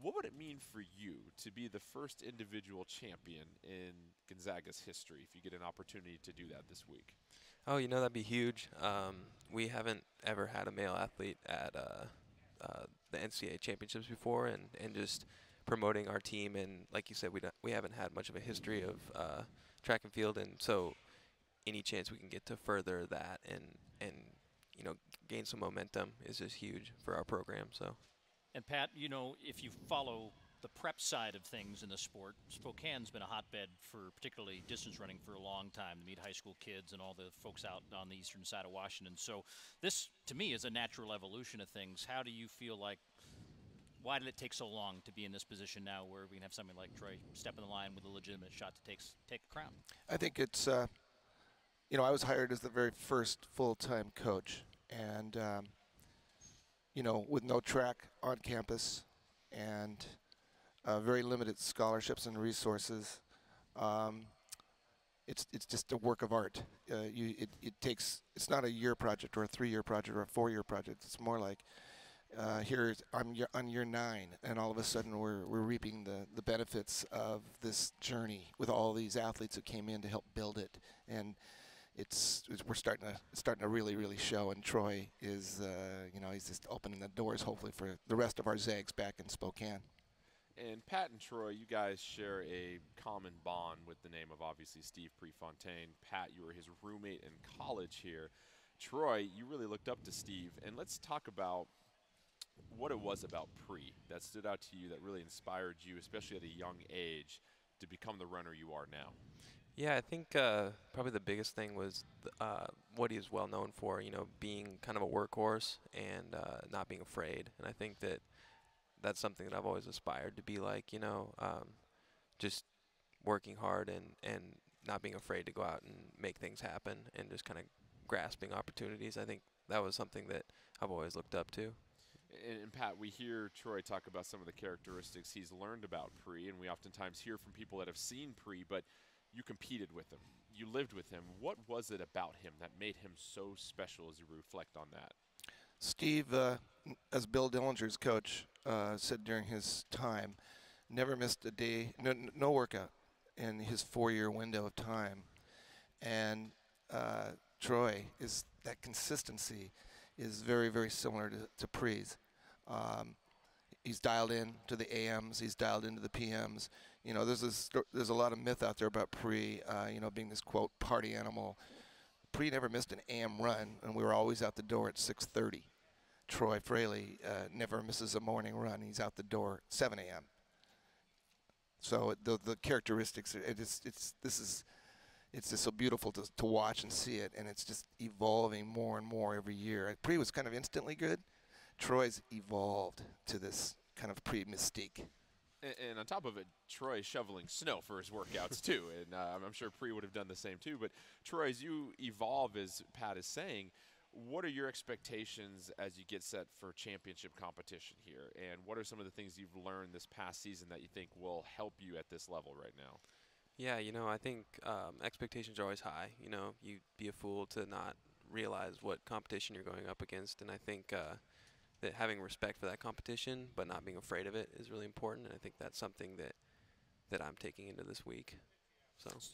What would it mean for you to be the first individual champion in Gonzaga's history if you get an opportunity to do that this week? Oh, you know, that'd be huge. We haven't ever had a male athlete at the NCAA championships before, and just promoting our team. And like you said, we haven't had much of a history of track and field, and so any chance we can get to further that and you know, gain some momentum is just huge for our program. So. And Pat, you know, if you follow the prep side of things in the sport, Spokane's been a hotbed for particularly distance running for a long time to meet high school kids and all the folks out on the eastern side of Washington. So this, to me, is a natural evolution of things. How do you feel like, why did it take so long to be in this position now where we can have somebody like Troy step in the line with a legitimate shot to take a crown? I think it's, you know, I was hired as the very first full-time coach, and, you know, with no track on campus and very limited scholarships and resources, it's just a work of art. It takes, it's not a year project or a 3-year project or a 4-year project. It's more like I'm on year 9, and all of a sudden we're reaping the benefits of this journey with all these athletes that came in to help build it, and we're starting to really show. And Troy is you know, he's just opening the doors hopefully for the rest of our Zags back in Spokane. And Pat and Troy, you guys share a common bond with the name of obviously Steve Prefontaine. Pat, you were his roommate in college here. Troy, you really looked up to Steve, and let's talk about what it was about Pre that stood out to you, that really inspired you, especially at a young age, to become the runner you are now. Yeah, I think probably the biggest thing was what he is well known for, you know, being kind of a workhorse and not being afraid. And I think that that's something that I've always aspired to be like, you know, just working hard and not being afraid to go out and make things happen and just kind of grasping opportunities. I think that was something that I've always looked up to. And Pat, we hear Troy talk about some of the characteristics he's learned about Pre, and we oftentimes hear from people that have seen Pre, but you competed with him. You lived with him. What was it about him that made him so special as you reflect on that? Steve, as Bill Dillinger's coach, said during his time, never missed a day, no workout in his 4-year window of time. And Troy, is that consistency is very similar to Pre's. He's dialed in to the AMs. He's dialed into the PMs. You know, there's a lot of myth out there about Pre, you know, being this, quote, party animal. Pre never missed an AM run, and we were always out the door at 6:30. Troy Fraley never misses a morning run. He's out the door at 7 a.m. So the characteristics, it's just so beautiful to watch and see it, and it's just evolving more and more every year. Pre was kind of instantly good. Troy's evolved to this kind of Pre-mystique. And on top of it, Troy shoveling snow for his workouts too, and I'm sure Pre would have done the same too. But Troy, as you evolve, as Pat is saying, what are your expectations as you get set for championship competition here? And what are some of the things you've learned this past season that you think will help you at this level right now? Yeah, you know, I think expectations are always high. You know, you'd be a fool to not realize what competition you're going up against, and I think that having respect for that competition but not being afraid of it is really important, and I think that's something that I'm taking into this week.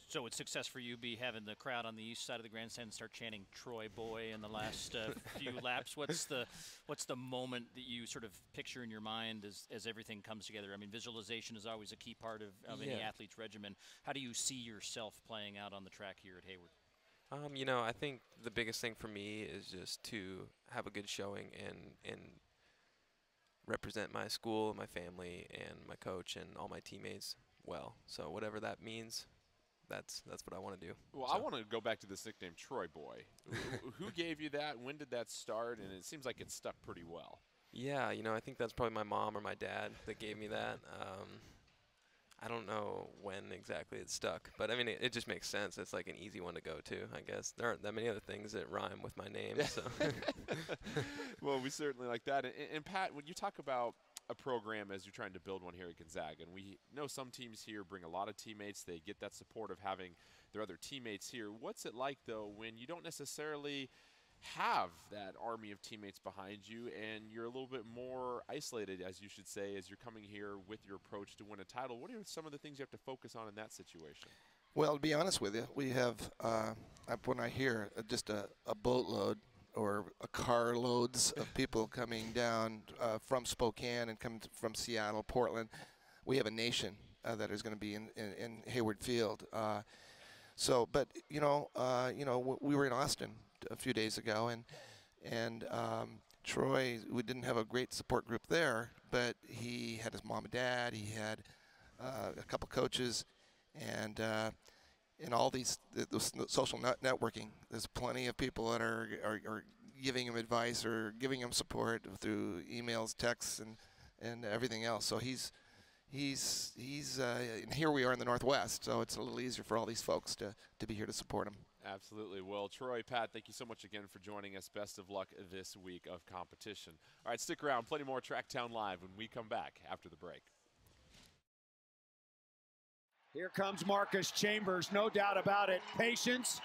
So would success for you be having the crowd on the east side of the grandstand start chanting "Troy boy" in the last few laps? What's the moment that you sort of picture in your mind as everything comes together? I mean, visualization is always a key part of any athlete's regimen. How do you see yourself playing out on the track here at Hayward? You know, I think the biggest thing for me is just to have a good showing and represent my school, my family, and my coach and all my teammates well. So whatever that means, that's what I want to do. Well, I want to go back to this nickname, Troy Boy. Who gave you that? When did that start? And it seems like it stuck pretty well. Yeah, you know, I think that's probably my mom or my dad that gave me that. I don't know when exactly it stuck, but I mean, it just makes sense. It's like an easy one to go to, I guess. There aren't that many other things that rhyme with my name, so. Well, we certainly like that. And Pat, when you talk about a program as you're trying to build one here at Gonzaga, and we know some teams here bring a lot of teammates. They get that support of having their other teammates here. What's it like, though, when you don't necessarily have that army of teammates behind you and you're a little bit more isolated, as you should say, as you're coming here with your approach to win a title? What are some of the things you have to focus on in that situation? Well, to be honest with you, we have, when I hear just a boatload or a car loads of people coming down from Spokane and coming from Seattle, Portland, we have a nation that is going to be in Hayward Field. But we were in Austin a few days ago, and Troy, we didn't have a great support group there, but he had his mom and dad, he had a couple coaches, and all these social networking, there's plenty of people that are giving him advice or giving him support through emails, texts, and everything else. So he's and here we are in the Northwest, so it's a little easier for all these folks to be here to support him. Absolutely. Well, Troy, Pat, thank you so much again for joining us. Best of luck this week of competition. All right, stick around. Plenty more TrackTown Live when we come back after the break. Here comes Marcus Chambers, no doubt about it. Patience,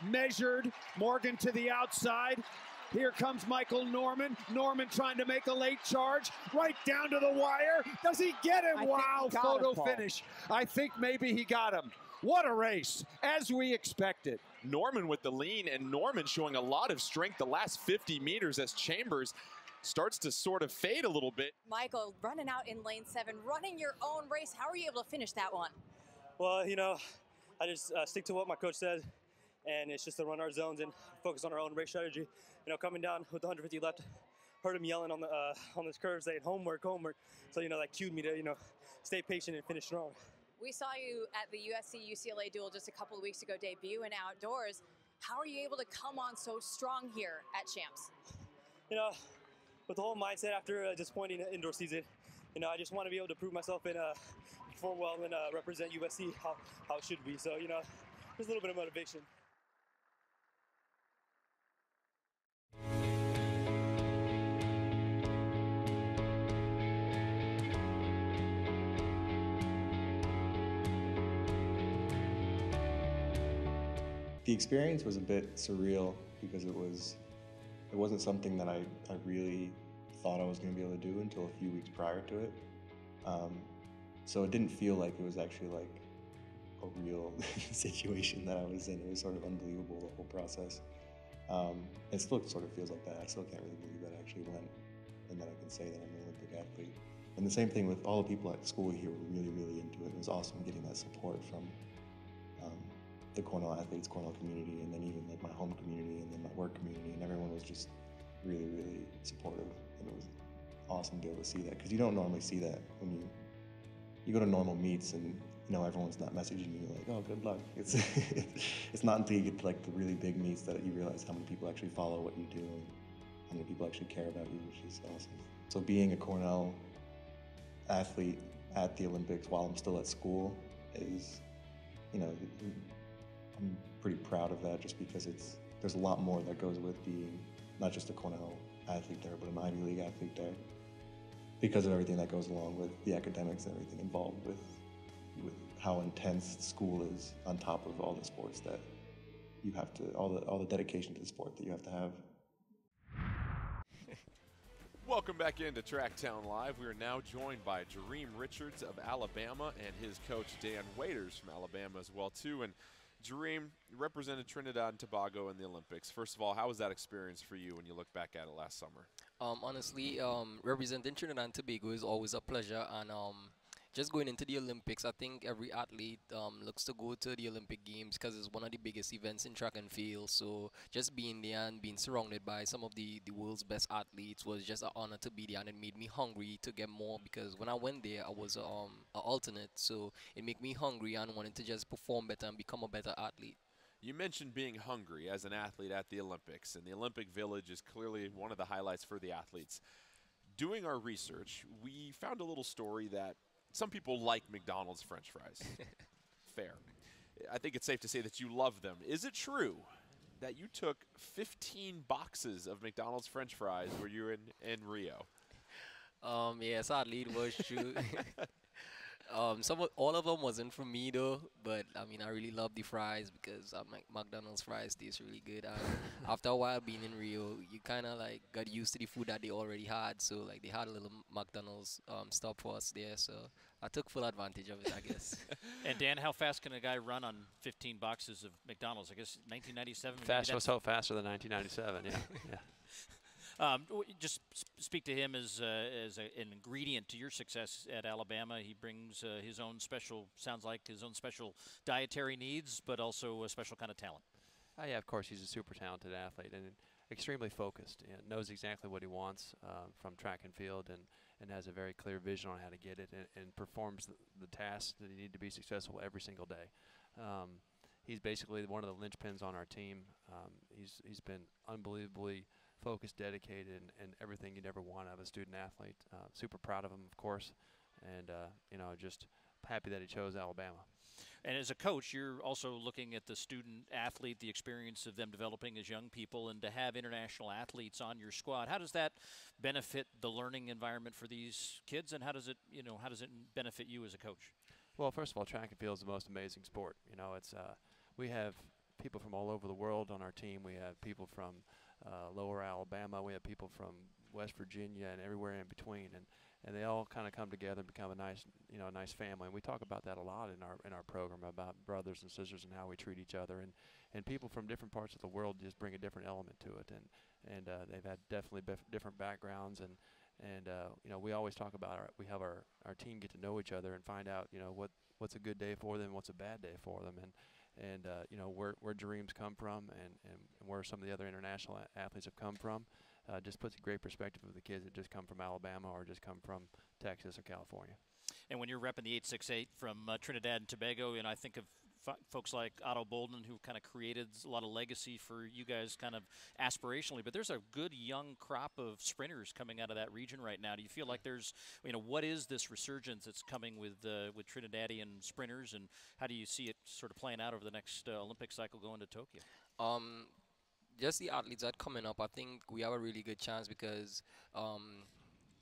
measured, Morgan to the outside. Here comes Michael Norman. Norman trying to make a late charge, right down to the wire. Does he get him? Wow, photo finish. I think maybe he got him. What a race, as we expected. Norman with the lean, and Norman showing a lot of strength the last 50 meters as Chambers starts to sort of fade a little bit. Michael, running out in lane 7, running your own race. How are you able to finish that one? Well, you know, I just stick to what my coach said, and it's just to run our zones and focus on our own race strategy. You know, coming down with 150 left, heard him yelling on this curve saying homework, homework. So, you know, that cued me to, you know, stay patient and finish strong. We saw you at the USC-UCLA duel just a couple of weeks ago debut and outdoors. How are you able to come on so strong here at Champs? You know, with the whole mindset after a disappointing indoor season, you know, I just want to be able to prove myself and perform well and represent USC how it should be. So, you know, there's a little bit of motivation. The experience was a bit surreal because it wasn't something that I really thought I was going to be able to do until a few weeks prior to it. So it didn't feel like it was actually like a real situation that I was in. It was sort of unbelievable, the whole process. It still sort of feels like that. I still can't really believe that I actually went and that I can say that I'm an Olympic athlete. And the same thing with all the people at school here were really, really into it. It was awesome getting that support from the Cornell athletes, Cornell community, and then even like my home community and then my work community, and everyone was just really, really supportive. And it was awesome to be able to see that, because you don't normally see that when you go to normal meets and, you know, everyone's not messaging you like, oh, good luck. It's it's not until you get to like the really big meets that you realize how many people actually follow what you do and how many people actually care about you, which is awesome. So being a Cornell athlete at the Olympics while I'm still at school is, you know, I'm pretty proud of that, just because there's a lot more that goes with being not just a Cornell athlete there, but an Ivy League athlete there, because of everything that goes along with the academics and everything involved with how intense school is, on top of all the sports that you have to, all the dedication to the sport that you have to have. Welcome back into TrackTown Live. We are now joined by Jareem Richards of Alabama and his coach Dan Waiters from Alabama as well too. And Jareem, you represented Trinidad and Tobago in the Olympics. First of all, how was that experience for you when you look back at it last summer? Honestly, representing Trinidad and Tobago is always a pleasure, and just going into the Olympics, I think every athlete looks to go to the Olympic Games because it's one of the biggest events in track and field. So just being there and being surrounded by some of the world's best athletes was just an honor to be there, and it made me hungry to get more, because when I went there, I was an alternate. So it made me hungry and wanted to just perform better and become a better athlete. You mentioned being hungry as an athlete at the Olympics, and the Olympic Village is clearly one of the highlights for the athletes. doing our research, we found a little story that some people like McDonald's French fries. Fair. I think it's safe to say that you love them. Is it true that you took 15 boxes of McDonald's French fries when you were in Rio? Yeah, sadly it was true. All of them wasn't for me though, but I mean I really love the fries because McDonald's fries taste really good. And after a while being in Rio, you kind of like got used to the food that they already had. So like they had a little McDonald's stop for us there, so I took full advantage of it, I guess. And Dan, how fast can a guy run on 15 boxes of McDonald's? I guess 1997. Fast was so faster than 1997. Yeah. Yeah. Just speak to him as an ingredient to your success at Alabama. He brings his own special, sounds like his own special dietary needs, but also a special kind of talent. Yeah, of course, he's a super talented athlete and extremely focused. Knows exactly what he wants from track and field, and has a very clear vision on how to get it, and performs the tasks that he need to be successful every single day. He's basically one of the linchpins on our team. He's been unbelievably focused, dedicated, and everything you'd ever want out of a student athlete. Super proud of him, of course, and just happy that he chose Alabama. And as a coach, you're also looking at the student athlete, the experience of them developing as young people, and to have international athletes on your squad. How does that benefit the learning environment for these kids, and how does it benefit you as a coach? Well, first of all, track and field is the most amazing sport. It's we have people from all over the world on our team. We have people from Lower Alabama. We have people from West Virginia and everywhere in between, and they all kind of come together and become a nice family. And we talk about that a lot in our program, about brothers and sisters and how we treat each other. And people from different parts of the world just bring a different element to it. And they've had definitely different backgrounds. And we always talk about we have our team get to know each other and find out what's a good day for them, what's a bad day for them, and where dreams come from, and where some of the other international athletes have come from. Just puts a great perspective of the kids that just come from Alabama or just come from Texas or California. And when you're repping the 868 from Trinidad and Tobago, I think of folks like Otto Bolden, who kind of created a lot of legacy for you guys kind of aspirationally, but there's a good young crop of sprinters coming out of that region right now. Do you feel like there's, what is this resurgence that's coming with Trinidadian sprinters, and how do you see it sort of playing out over the next Olympic cycle going to Tokyo? Just the athletes that coming up, I think we have a really good chance because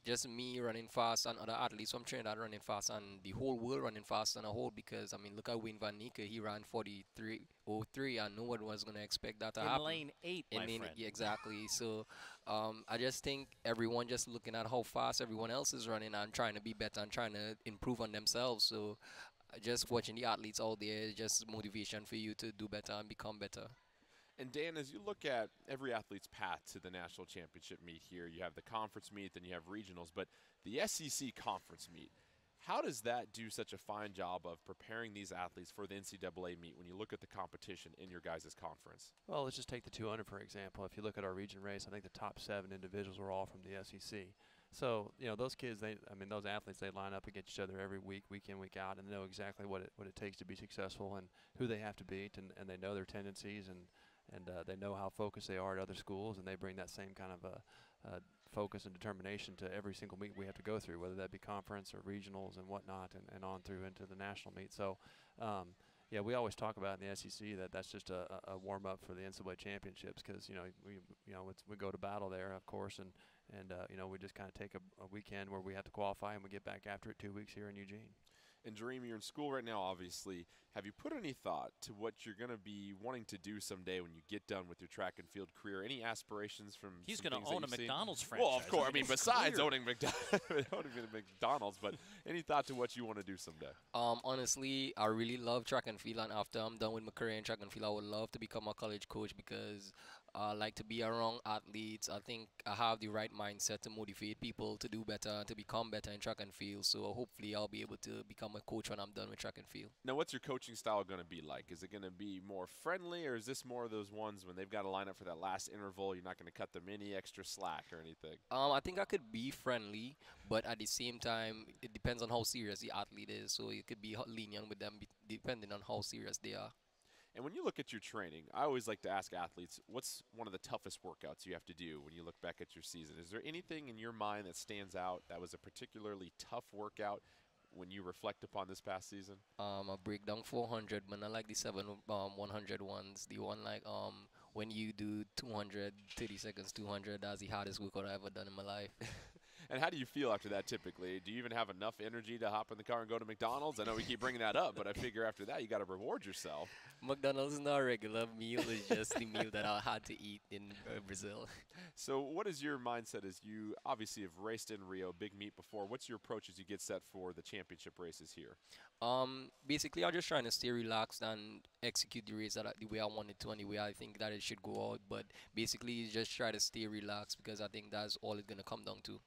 just me running fast and other athletes from Trinidad running fast and the whole world running fast on a whole, because look at Wayne Van Niekerk, he ran 43:03 and no one was going to expect that to happen. In lane 8, my friend. Yeah, exactly. So I just think everyone just looking at how fast everyone else is running and trying to be better and trying to improve on themselves. So just watching the athletes out there is just motivation for you to do better and become better. And Dan, as you look at every athlete's path to the national championship meet here, you have the conference meet, then you have regionals, but the SEC conference meet, how does that do such a fine job of preparing these athletes for the NCAA meet when you look at the competition in your guys' conference? Well, let's just take the 200, for example. If you look at our region race, I think the top 7 individuals were all from the SEC. So, those kids, those athletes, they line up against each other every week, week in, week out, and know exactly what it takes to be successful and who they have to beat, and they know their tendencies, and they know how focused they are at other schools, and they bring that same kind of focus and determination to every single meet we have to go through, whether that be conference or regionals and whatnot, and on through into the national meet. So, yeah, we always talk about in the SEC that's just a warm-up for the NCAA championships, because we go to battle there, of course, and we just kind of take a weekend where we have to qualify, and we get back after it 2 weeks here in Eugene. And Dream, you're in school right now, obviously. Have you put any thought to what you're going to be wanting to do someday when you get done with your track and field career? Any aspirations from He's going to own a McDonald's seen? franchise. Well, of course. Besides owning McDonald's, but any thought to what you want to do someday? Honestly, I really love track and field, and after I'm done with my career in track and field, I would love to become a college coach, because I like to be around athletes. I think I have the right mindset to motivate people to do better, to become better in track and field. So hopefully I'll be able to become a coach when I'm done with track and field. Now, what's your coaching style going to be like? Is it going to be more friendly, or is this more of those ones when they've got to line up for that last interval, you're not going to cut them any extra slack or anything? I think I could be friendly, but at the same time, it depends on how serious the athlete is. So you could be lenient with them depending on how serious they are. And when you look at your training, I always like to ask athletes, what's one of the toughest workouts you have to do when you look back at your season? Is there anything in your mind that stands out that was a particularly tough workout when you reflect upon this past season? I break down 400, but not like the 100 ones. The one like when you do 200, 30 seconds, 200, that's the hardest workout I've ever done in my life. And how do you feel after that typically? Do you even have enough energy to hop in the car and go to McDonald's? I know we keep bringing that up, but I figure after that you got to reward yourself. McDonald's is not a regular meal. It's just the meal that I had to eat in Brazil. So what is your mindset as you obviously have raced in Rio, big meet before? What's your approach as you get set for the championship races here? Basically, I'm just trying to stay relaxed and execute the race the way I want it to and the way I think that it should go out. But basically, just try to stay relaxed because I think that's all it's going to come down to.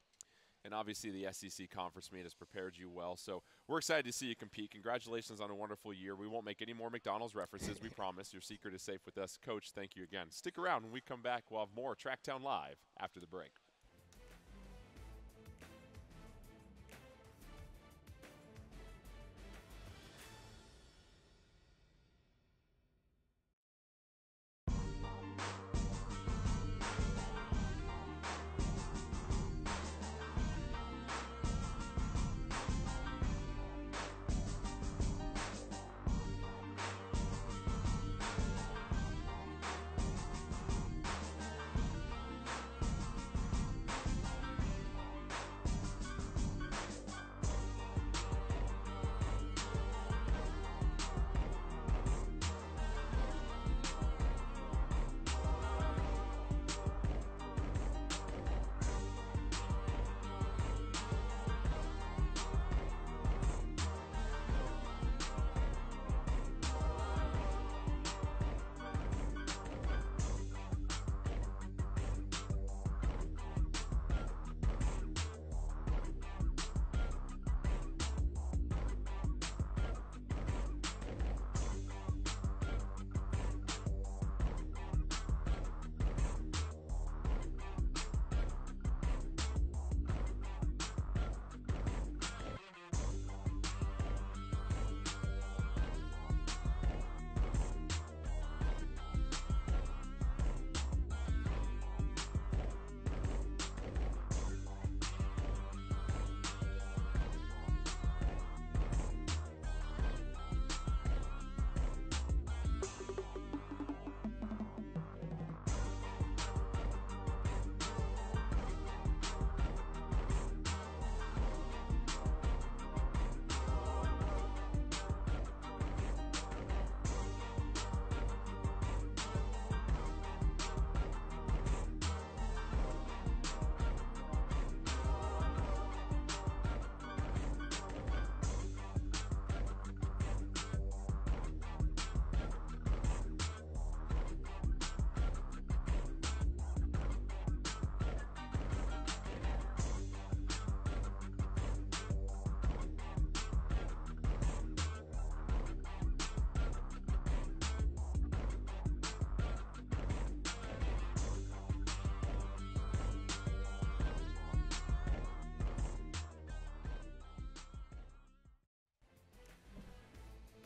And obviously the SEC conference meet has prepared you well. So we're excited to see you compete. Congratulations on a wonderful year. We won't make any more McDonald's references, we promise. Your secret is safe with us. Coach, thank you again. Stick around. When we come back, we'll have more TrackTown Live after the break.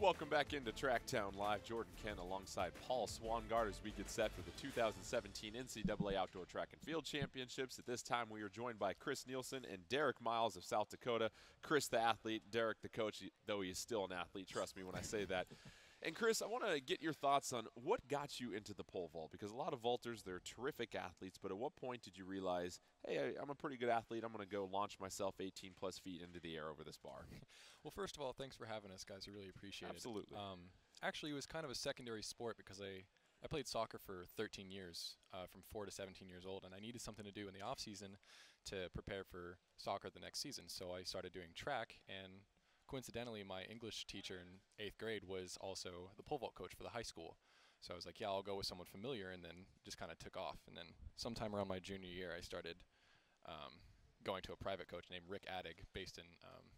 Welcome back into TrackTown Live. Jordan Kent alongside Paul Swangard as we get set for the 2017 NCAA Outdoor Track and Field Championships. At this time, we are joined by Chris Nielsen and Derek Miles of South Dakota. Chris, the athlete, Derek, the coach, though he is still an athlete, trust me when I say that. And Chris, I want to get your thoughts on what got you into the pole vault, because a lot of vaulters, they're terrific athletes, but at what point did you realize, hey, I'm a pretty good athlete, I'm going to go launch myself 18 plus feet into the air over this bar? Well, first of all, thanks for having us, guys. I really appreciate it. Absolutely. Actually, it was kind of a secondary sport because I played soccer for 13 years, from 4 to 17 years old, and I needed something to do in the off season to prepare for soccer the next season. So I started doing track, and coincidentally, my English teacher in 8th grade was also the pole vault coach for the high school. So I was like, yeah, I'll go with someone familiar, and then just kind of took off. And then sometime around my junior year, I started going to a private coach named Rick Addig, based in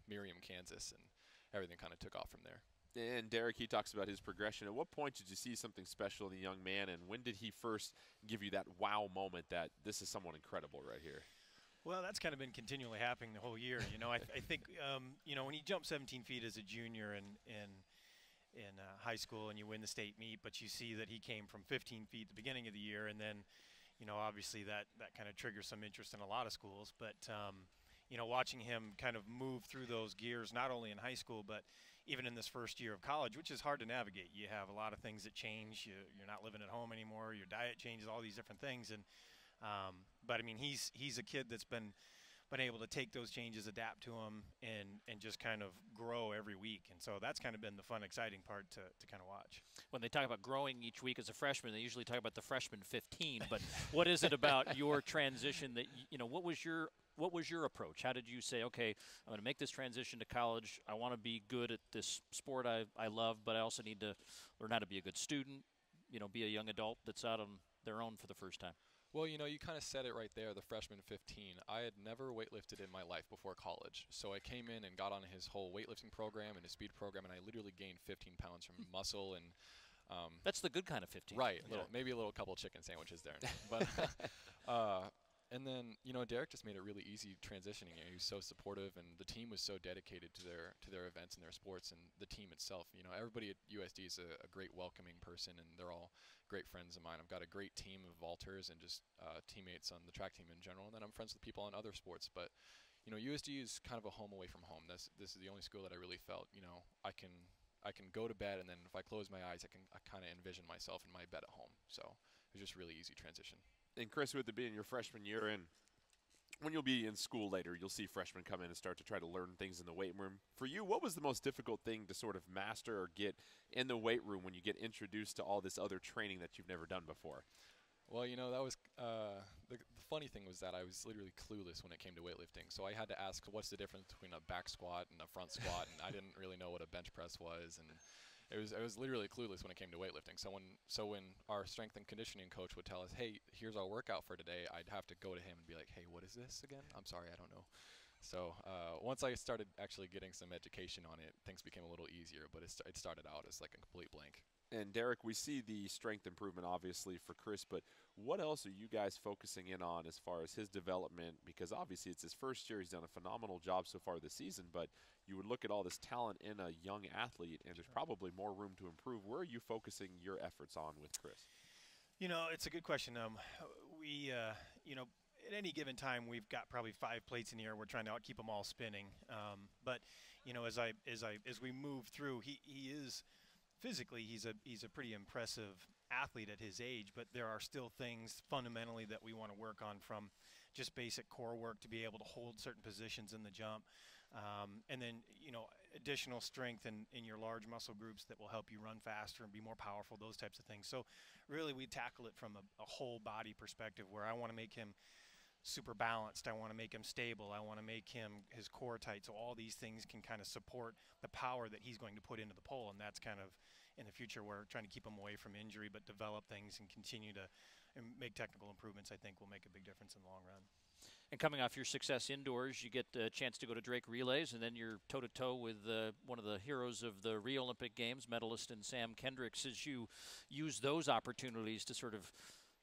Merriam, Kansas, and everything kind of took off from there. And Derek, he talks about his progression. At what point did you see something special in the young man, and when did he first give you that wow moment that this is someone incredible right here? Well, that's kind of been continually happening the whole year. You know, I think, you know, when you jump 17 feet as a junior and in high school and you win the state meet, but you see that he came from 15 feet at the beginning of the year, and then, you know, obviously that kind of triggers some interest in a lot of schools. But, you know, watching him kind of move through those gears, not only in high school, but even in this first year of college, which is hard to navigate. You have a lot of things that change. You're not living at home anymore. Your diet changes, all these different things. And but, I mean, he's a kid that's been able to take those changes, adapt to them, and just kind of grow every week. And so that's kind of been the fun, exciting part to kind of watch. When they talk about growing each week as a freshman, they usually talk about the freshman 15. But what is it about your transition that, you know, what was your approach? How did you say, okay, I'm going to make this transition to college. I want to be good at this sport I love, but I also need to learn how to be a good student, you know, be a young adult that's out on their own for the first time. Well, you know, you kind of said it right there, the freshman 15. I had never weightlifted in my life before college. So I came in and got on his whole weightlifting program and his speed program, and I literally gained 15 pounds from muscle. And that's the good kind of 15. Right. Maybe a little couple chicken sandwiches there. But and then, you know, Derek just made it really easy transitioning. You know, he was so supportive, and the team was so dedicated to their events and their sports, and the team itself. You know, everybody at USD is a great welcoming person, and they're all great friends of mine. I've got a great team of vaulters and just teammates on the track team in general, and then I'm friends with people on other sports. But, you know, USD is kind of a home away from home. This is the only school that I really felt, you know, I can go to bed, and then if I close my eyes, I kind of envision myself in my bed at home. So it was just really easy transition. And Chris, with it being your freshman year, and when you'll be in school later, you'll see freshmen come in and start to try to learn things in the weight room. For you, what was the most difficult thing to sort of master or get in the weight room when you get introduced to all this other training that you've never done before? Well, you know, that was the funny thing was that I was literally clueless when it came to weightlifting. So I had to ask, what's the difference between a back squat and a front squat? And I didn't really know what a bench press was, and I was literally clueless when it came to weightlifting. So when our strength and conditioning coach would tell us, hey, here's our workout for today, I'd have to go to him and be like, hey, what is this again? I'm sorry, I don't know. So once I started actually getting some education on it, things became a little easier, but it started out as like a complete blank. And Derek, we see the strength improvement obviously for Chris, but what else are you guys focusing in on as far as his development? Because obviously it's his first year. He's done a phenomenal job so far this season, but you would look at all this talent in a young athlete, and there's probably more room to improve. Where are you focusing your efforts on with Chris? You know, it's a good question. You know, at any given time, we've got probably 5 plates in the air. We're trying to keep them all spinning. But you know, as we move through, he is physically he's a pretty impressive athlete at his age. But there are still things fundamentally that we want to work on, from just basic core work to be able to hold certain positions in the jump. And then, you know, additional strength in your large muscle groups that will help you run faster and be more powerful, those types of things. So really we tackle it from a whole body perspective, where I want to make him super balanced. I want to make him stable. I want to make his core tight. So all these things can kind of support the power that he's going to put into the pole. And that's kind of in the future, we're trying to keep him away from injury, but develop things and continue to make technical improvements. I think will make a big difference in the long run. And coming off your success indoors, you get a chance to go to Drake Relays, and then you're toe-to-toe with one of the heroes of the Rio Olympic Games, medalist in Sam Kendricks. As you use those opportunities to sort of,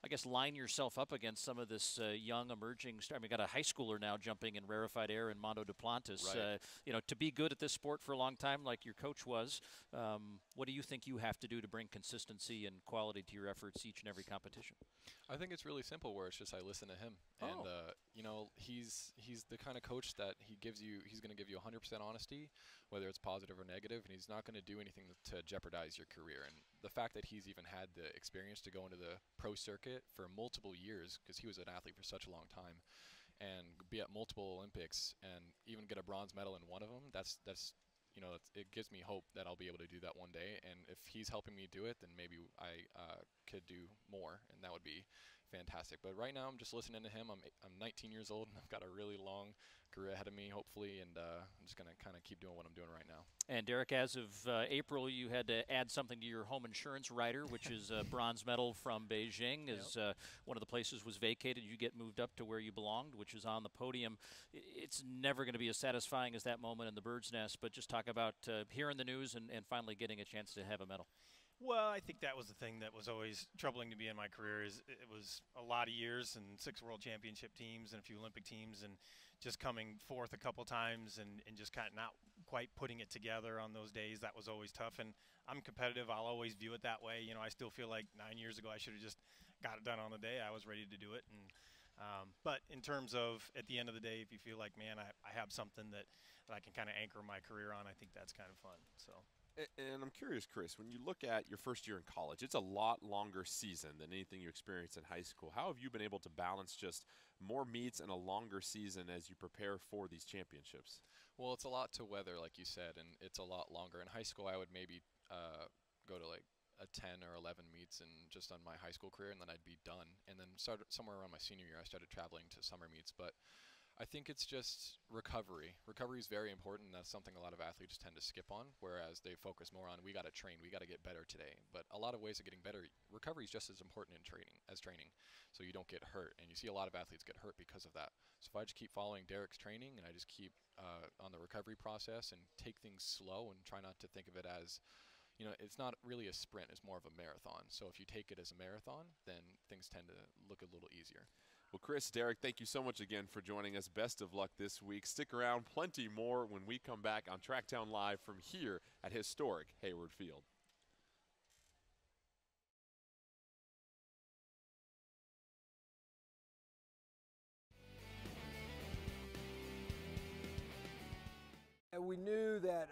I guess, line yourself up against some of this young emerging star. I mean, we got a high schooler now jumping in rarefied air in Mondo Duplantis. Right. You know, to be good at this sport for a long time, like your coach was, what do you think you have to do to bring consistency and quality to your efforts each and every competition? I think it's really simple, where it's just I listen to him. And, you know, he's the kind of coach that he's going to give you 100% honesty, whether it's positive or negative, and he's not going to do anything to jeopardize your career. And the fact that he's even had the experience to go into the pro circuit for multiple years, because he was an athlete for such a long time, and be at multiple Olympics and even get a bronze medal in one of them, that's you know, it gives me hope that I'll be able to do that one day. And if he's helping me do it, then maybe I could do more, and that would be fantastic. But right now I'm just listening to him. I'm 19 years old, and I've got a really long career ahead of me, hopefully, and I'm just going to kind of keep doing what I'm doing right now. And Derek, as of April, you had to add something to your home insurance rider, which is a bronze medal from Beijing. As one of the places was vacated, you get moved up to where you belonged, which is on the podium. It's never going to be as satisfying as that moment in the bird's nest, but just talk about hearing the news and finally getting a chance to have a medal. Well, I think that was the thing that was always troubling to me in my career. Is it was a lot of years and 6 world championship teams and a few Olympic teams, and just coming fourth a couple times and just kind of not quite putting it together on those days. That was always tough. And I'm competitive. I'll always view it that way. You know, I still feel like 9 years ago I should have just got it done on the day. I was ready to do it. And but in terms of at the end of the day, if you feel like, man, I have something that I can kind of anchor my career on, I think that's kind of fun. So. And I'm curious, Chris, when you look at your first year in college, it's a lot longer season than anything you experienced in high school. How have you been able to balance just more meets and a longer season as you prepare for these championships? Well, it's a lot to weather, like you said, and it's a lot longer. In high school, I would maybe go to like a 10 or 11 meets and just on my high school career, and then I'd be done. And then somewhere around my senior year, I started traveling to summer meets. But I think it's just recovery. Recovery is very important, and that's something a lot of athletes tend to skip on, whereas they focus more on, we got to train, we got to get better today. But a lot of ways of getting better, recovery is just as important in training as training, so you don't get hurt. And you see a lot of athletes get hurt because of that. So if I just keep following Derek's training and I just keep on the recovery process and take things slow and try not to think of it as, you know, it's not really a sprint, it's more of a marathon. So if you take it as a marathon, then things tend to look a little easier. Well, Chris, Derek, thank you so much again for joining us. Best of luck this week. Stick around, plenty more when we come back on TrackTown Live from here at historic Hayward Field. And we knew that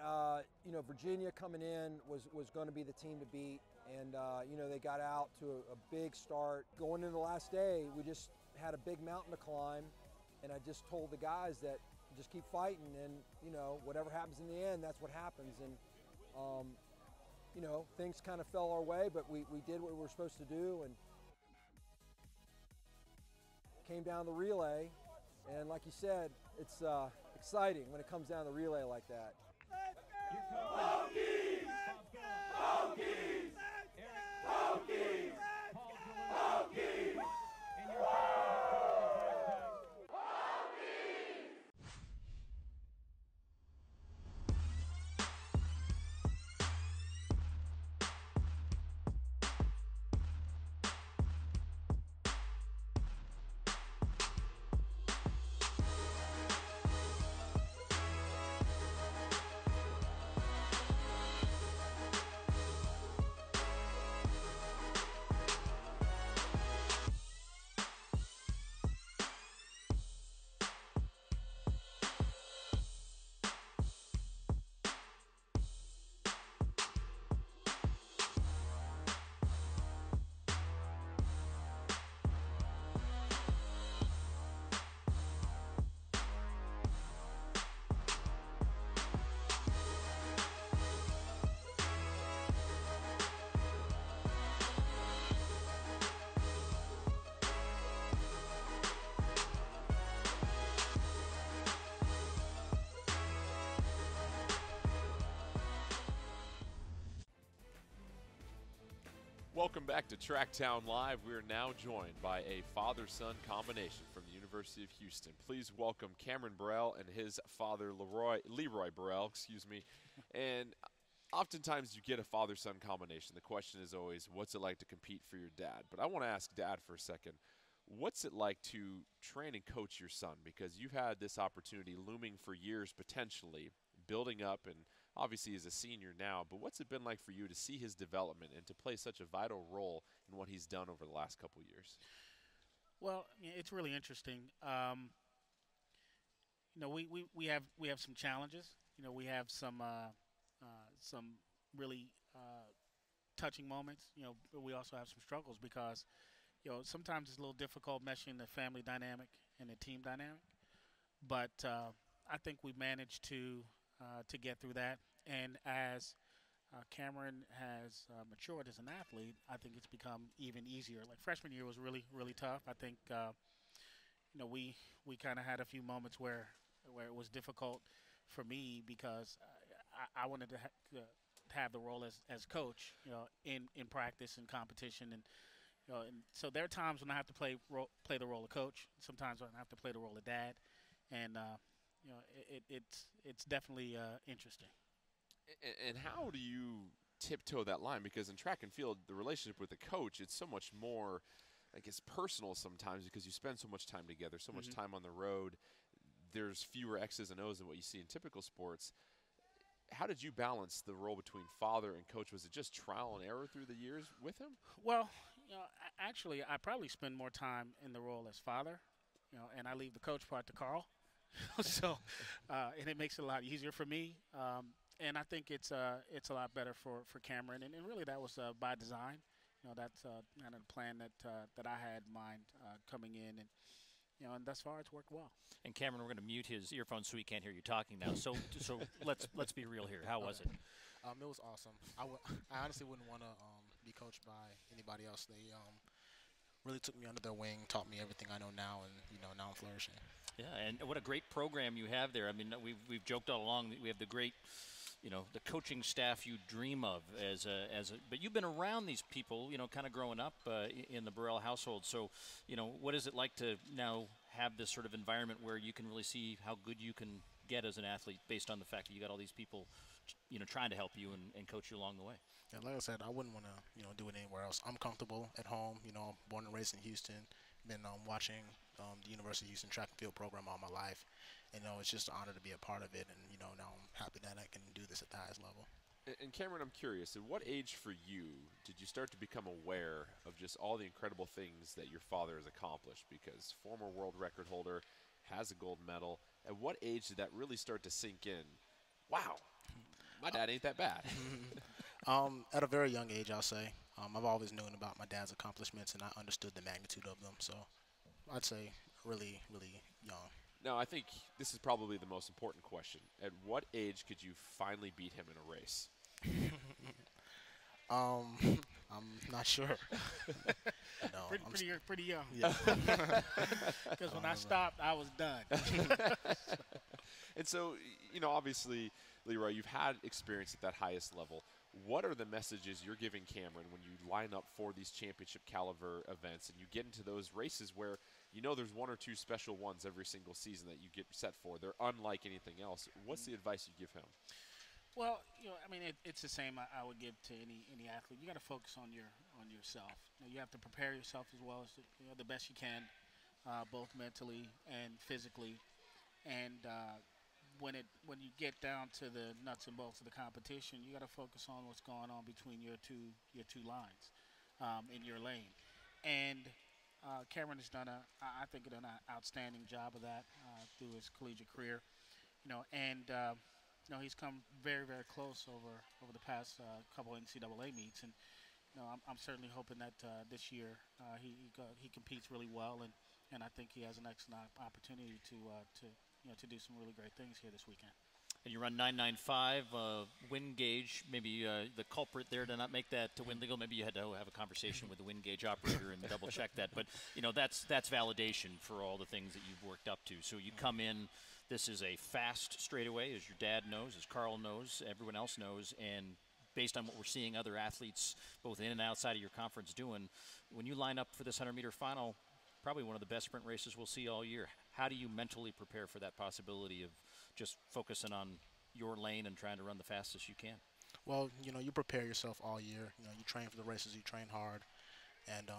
you know, Virginia coming in was going to be the team to beat, and you know, they got out to a big start. Going into the last day, we just had a big mountain to climb, and I just told the guys that just keep fighting, and you know, whatever happens in the end, that's what happens. And you know, things kind of fell our way, but we did what we were supposed to do, and came down the relay. And like you said, it's exciting when it comes down the relay like that. Hokies! Hokies! Hokies! Hokies! Welcome back to TrackTown Live. We are now joined by a father-son combination from the University of Houston. Please welcome Cameron Burrell and his father, Leroy Burrell, excuse me. And oftentimes you get a father-son combination. The question is always, what's it like to compete for your dad? But I want to ask Dad for a second. What's it like to train and coach your son? Because you've had this opportunity looming for years potentially, building up, and obviously he's a senior now, but what's it been like for you to see his development and to play such a vital role in what he's done over the last couple of years? Well, it's really interesting. You know, we have some challenges. You know, we have some really touching moments. You know, but we also have some struggles because, you know, sometimes it's a little difficult meshing the family dynamic and the team dynamic. But I think we managed to get through that. And as Cameron has matured as an athlete, I think it's become even easier. Like freshman year was really, really tough. I think, you know, we kind of had a few moments where it was difficult for me because I wanted to have the role as coach, you know, in practice and competition. And, you know, and so there are times when I have to play the role of coach. Sometimes when I have to play the role of dad. And, you know, it's definitely interesting. And how do you tiptoe that line? Because in track and field, the relationship with the coach, it's so much more, I guess, personal sometimes because you spend so much time together, so much time on the road. There's fewer X's and O's than what you see in typical sports. How did you balance the role between father and coach? Was it just trial and error through the years with him? Well, actually, I probably spend more time in the role as father, and I leave the coach part to Carl. So, and it makes it a lot easier for me. And I think it's a lot better for Cameron, and really that was by design. That's kind of the plan that I had in mind coming in, and thus far it's worked well. And Cameron, we're going to mute his earphones so he can't hear you talking now. So let's be real here. How was it? It was awesome. I honestly wouldn't want to be coached by anybody else. They really took me under their wing, taught me everything I know now, and now I'm flourishing. Yeah, and what a great program you have there. I mean, we've joked all along that we have the great, the coaching staff you dream of but you've been around these people, kind of growing up in the Burrell household. So, what is it like to now have this sort of environment where you can really see how good you can get as an athlete based on the fact that you got all these people, trying to help you and coach you along the way? Yeah, like I said, I wouldn't want to, do it anywhere else. I'm comfortable at home. Born and raised in Houston. Been watching the University of Houston track and field program all my life. And, it's just an honor to be a part of it. And, now I'm happy that I can do this at the highest level. And Cameron, I'm curious, at what age for you did you start to become aware of just all the incredible things that your father has accomplished? Because former world record holder, has a gold medal. At what age did that really start to sink in? Wow, my dad ain't that bad. At a very young age, I'll say. I've always known about my dad's accomplishments, and I understood the magnitude of them. So I'd say really, really young. Now, I think this is probably the most important question. At what age could you finally beat him in a race? I'm not sure. No, pretty young. Yeah. Because when I stopped, I was done. And so, obviously, Leroy, you've had experience at that highest level. What are the messages you're giving Cameron when you line up for these championship caliber events and you get into those races where there's one or two special ones every single season that you get set for? They're unlike anything else. What's the advice you give him? Well, it's the same I would give to any athlete. You got to focus on yourself. You have to prepare yourself as well as the best you can, both mentally and physically. And when you get down to the nuts and bolts of the competition, you got to focus on what's going on between your two lines in your lane. And Cameron has done I think an outstanding job of that through his collegiate career. He's come very, very close over the past couple NCAA meets, and I'm certainly hoping that this year he competes really well, and I think he has an excellent opportunity to do some really great things here this weekend. And you run 995, wind gauge, maybe the culprit there to not make that to wind legal. Maybe you had to have a conversation with the wind gauge operator and double check that. But, that's validation for all the things that you've worked up to. So you come in, this is a fast straightaway, as your dad knows, as Carl knows, everyone else knows. And based on what we're seeing other athletes, both in and outside of your conference doing, when you line up for this 100-meter final, probably one of the best sprint races we'll see all year. How do you mentally prepare for that possibility of just focusing on your lane and trying to run the fastest you can? Well, you prepare yourself all year. You train for the races, you train hard, and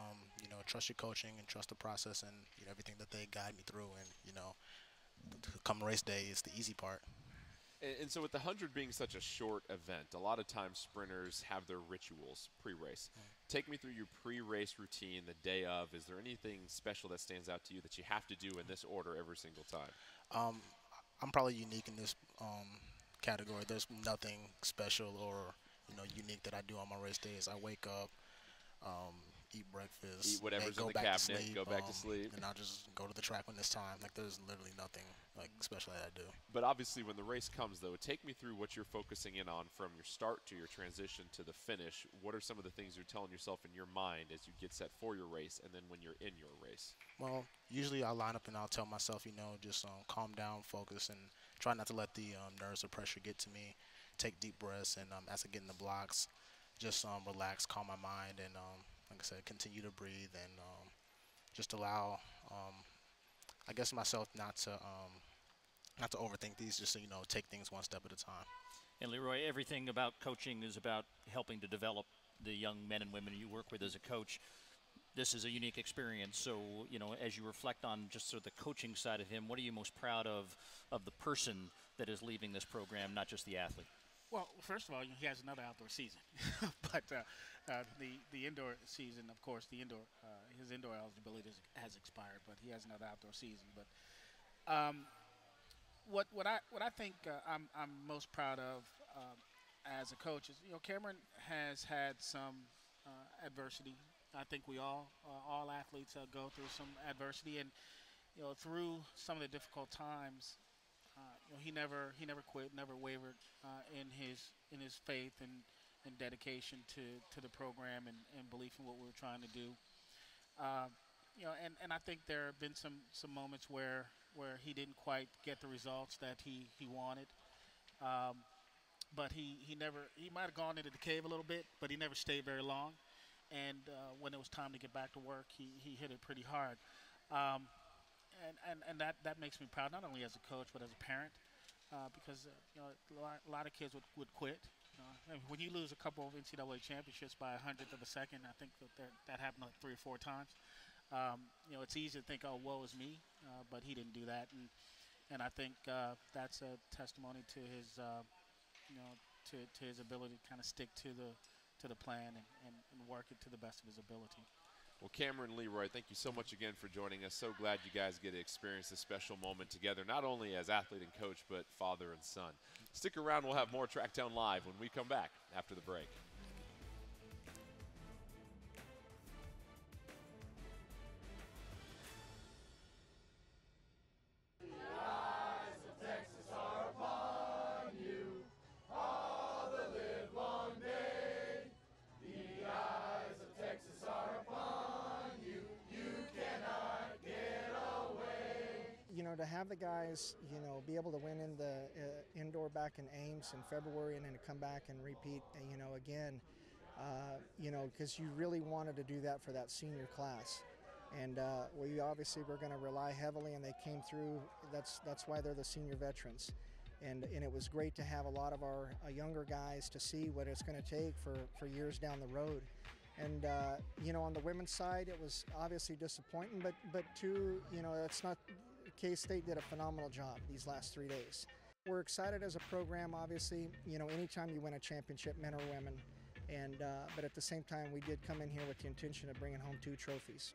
trust your coaching and trust the process and everything that they guide me through. And come race day is the easy part. And so with the 100 being such a short event, a lot of times sprinters have their rituals pre-race. Take me through your pre-race routine the day of. Is there anything special that stands out to you that you have to do in this order every single time? I'm probably unique in this category. There's nothing special or unique that I do on my race days. I wake up, eat breakfast, eat whatever's in the cabinet, go back to sleep, and I'll just go to the track when it's time. Like there's literally nothing special that I do. But obviously, when the race comes, though, take me through what you're focusing in on from your start to your transition to the finish. What are some of the things you're telling yourself in your mind as you get set for your race, and then when you're in your race? Well, usually I'll line up and I'll tell myself, just calm down, focus, and try not to let the nerves or pressure get to me. Take deep breaths, and as I get in the blocks, just relax, calm my mind, and like I said, continue to breathe and just allow, I guess, myself not to overthink these. Just take things one step at a time. And Leroy, everything about coaching is about helping to develop the young men and women you work with as a coach. This is a unique experience. So, you know, as you reflect on just sort of the coaching side of him, what are you most proud of the person that is leaving this program, not just the athlete? Well, first of all, he has another outdoor season, but the indoor season, of course, his indoor eligibility has expired, but he has another outdoor season. But what I think I'm most proud of as a coach is, you know, Cameron has had some adversity. I think we all athletes go through some adversity, and you know, through some of the difficult times. You know, he never quit, never wavered in his faith and dedication to the program and belief in what we were trying to do. You know, and I think there have been some moments where he didn't quite get the results that he wanted. But he might have gone into the cave a little bit, but he never stayed very long. And when it was time to get back to work, he hit it pretty hard. And that makes me proud, not only as a coach but as a parent, because you know, a lot of kids would quit. And when you lose a couple of NCAA championships by 100th of a second, I think that happened like 3 or 4 times. You know, it's easy to think, oh, woe is me, but he didn't do that, and I think that's a testimony to his, you know, to his ability to kind of stick to the plan and work it to the best of his ability. Well, Cameron, Leroy, thank you so much again for joining us. So glad you guys get to experience this special moment together, not only as athlete and coach, but father and son. Stick around. We'll have more TrackTown Live when we come back after the break. You know, to have the guys, you know, be able to win in the indoor back in Ames in February and then to come back and repeat, you know, again, you know, because you really wanted to do that for that senior class. And we obviously were going to rely heavily, and they came through. That's why they're the senior veterans. And it was great to have a lot of our younger guys to see what it's going to take for years down the road. And, you know, on the women's side, it was obviously disappointing, but too, you know, it's not, K-State did a phenomenal job these last 3 days. We're excited as a program, obviously, you know, anytime you win a championship, men or women, and but at the same time, we did come in here with the intention of bringing home 2 trophies.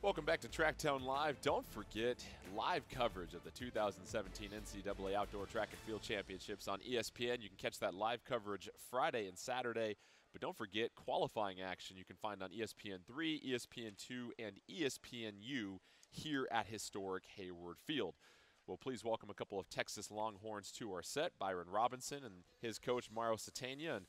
Welcome back to TrackTown Live. Don't forget live coverage of the 2017 NCAA Outdoor Track and Field Championships on ESPN. You can catch that live coverage Friday and Saturday. But don't forget qualifying action you can find on ESPN3, ESPN2, and ESPNU here at historic Hayward Field. Well, please welcome a couple of Texas Longhorns to our set, Byron Robinson and his coach Mario Satania. And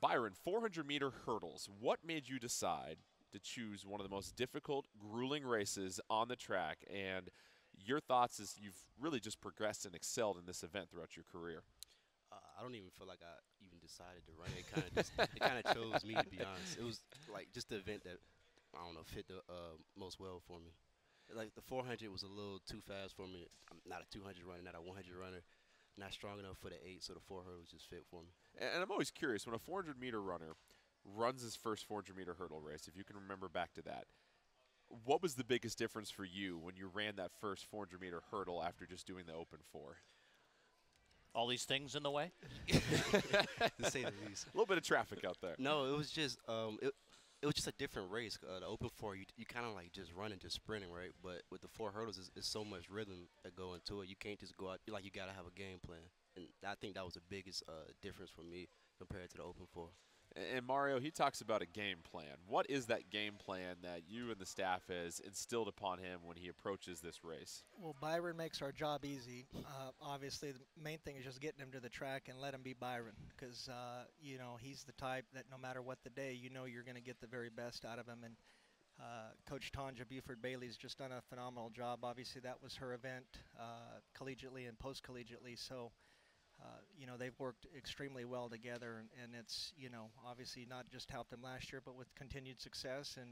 Byron, 400-meter hurdles. What made you decide to choose one of the most difficult, grueling races on the track, and your thoughts as you've really just progressed and excelled in this event throughout your career? I don't even feel like I even decided to run it. It kind of chose me, to be honest. It was like just the event that, I don't know, fit the most well for me. Like the 400 was a little too fast for me. I'm not a 200 runner, not a 100 runner, not strong enough for the 8, so the 400 was just fit for me. And I'm always curious, when a 400-meter runner runs his first 400-meter hurdle race, if you can remember back to that, what was the biggest difference for you when you ran that first 400-meter hurdle after just doing the open 4? all these things in the way? To say the least. A little bit of traffic out there. No, it was just it was just a different race. The open four, you kind of like just running, just sprinting, right? But with the 4 hurdles, it's so much rhythm that go into it. You can't just go out. Like you gotta have a game plan, and I think that was the biggest difference for me compared to the open four. And Mario, he talks about a game plan. What is that game plan that you and the staff has instilled upon him when he approaches this race? Well, Byron makes our job easy. Obviously, the main thing is just getting him to the track and let him be Byron, because you know, he's the type that no matter what the day, you know you're going to get the very best out of him. And Coach Tanja Buford-Bailey's just done a phenomenal job. Obviously, that was her event collegiately and post-collegiately, so you know, they've worked extremely well together, and it's, you know, obviously not just helped him last year, but with continued success, and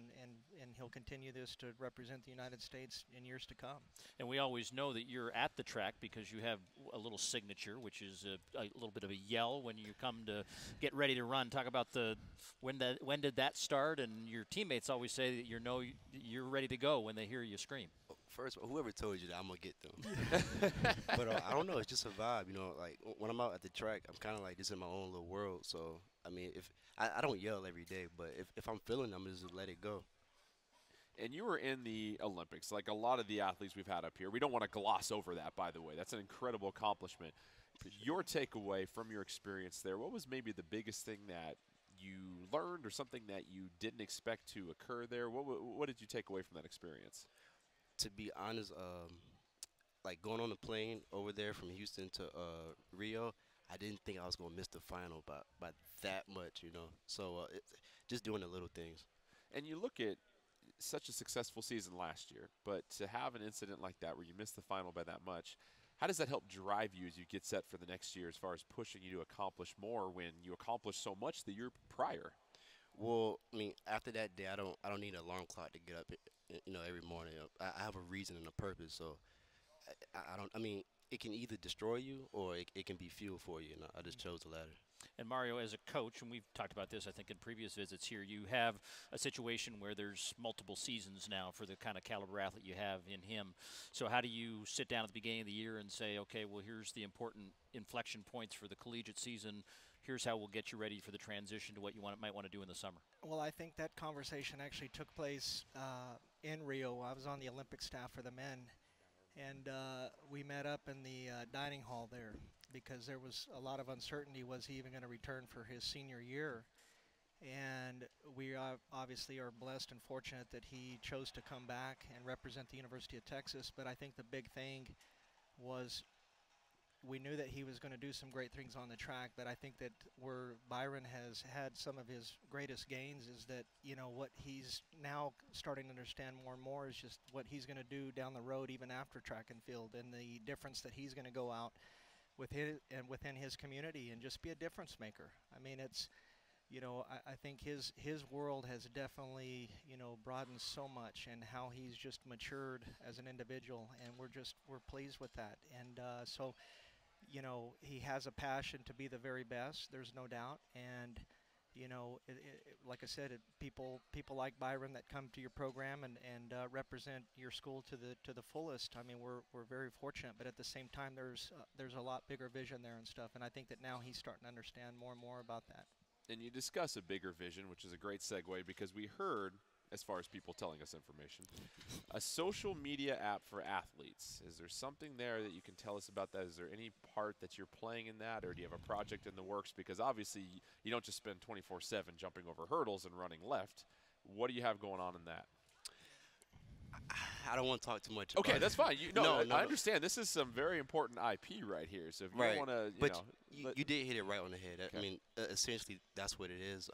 he'll continue this to represent the United States in years to come. And we always know that you're at the track because you have a little signature, which is a little bit of a yell when you come to get ready to run. Talk about when did that start? And your teammates always say that you're ready to go when they hear you scream. First, whoever told you that, I'm going to get them. But I don't know. It's just a vibe, you know. Like, when I'm out at the track, I'm kind of like this in my own little world. So, I mean, if I don't yell every day, but if I'm feeling it, I'm just let it go. And you were in the Olympics, like a lot of the athletes we've had up here. We don't want to gloss over that, by the way. That's an incredible accomplishment. Your takeaway from your experience there, what was maybe the biggest thing that you learned or something that you didn't expect to occur there? What did you take away from that experience? To be honest, like going on the plane over there from Houston to Rio, I didn't think I was going to miss the final by that much, you know. So just doing the little things. And you look at such a successful season last year, but to have an incident like that where you miss the final by that much, how does that help drive you as you get set for the next year as far as pushing you to accomplish more when you accomplished so much the year prior? Well, I mean, after that day, I don't need an alarm clock to get up, you know, every morning. I have a reason and a purpose, so I mean, it can either destroy you or it can be fuel for you, and I just chose the latter. And Mario, as a coach, and we've talked about this, I think, in previous visits here, you have a situation where there's multiple seasons now for the kind of caliber athlete you have in him. So how do you sit down at the beginning of the year and say, okay, well, here's the important inflection points for the collegiate season. Here's how we'll get you ready for the transition to what you might want to do in the summer? Well, I think that conversation actually took place in Rio. I was on the Olympic staff for the men, and we met up in the dining hall there because there was a lot of uncertainty. Was he even going to return for his senior year? And we obviously are blessed and fortunate that he chose to come back and represent the University of Texas. But I think the big thing was we knew that he was going to do some great things on the track, but I think that where Byron has had some of his greatest gains is that, you know, what he's now starting to understand more and more is just what he's going to do down the road even after track and field, and the difference that he's going to go out with within his community and just be a difference maker. I mean, it's, you know, I think his world has definitely, you know, broadened so much, and how he's just matured as an individual, and we're pleased with that. And so, you know, he has a passion to be the very best, there's no doubt. And, you know, like I said, people like Byron that come to your program and represent your school to the fullest. I mean, we're very fortunate, but at the same time, there's a lot bigger vision there and stuff. And I think that now he's starting to understand more and more about that. And you discuss a bigger vision, which is a great segue because we heard, as far as people telling us information, a social media app for athletes. Is there something there that you can tell us about that? Is there any part that you're playing in that, or do you have a project in the works? Because obviously you don't just spend 24/7 jumping over hurdles and running left. What do you have going on in that? I don't want to talk too much. Okay, about that's it. fine. I understand. This is some very important IP right here. So if you Right. want to, but you did hit it right on the head. Okay. I mean, essentially, that's what it is.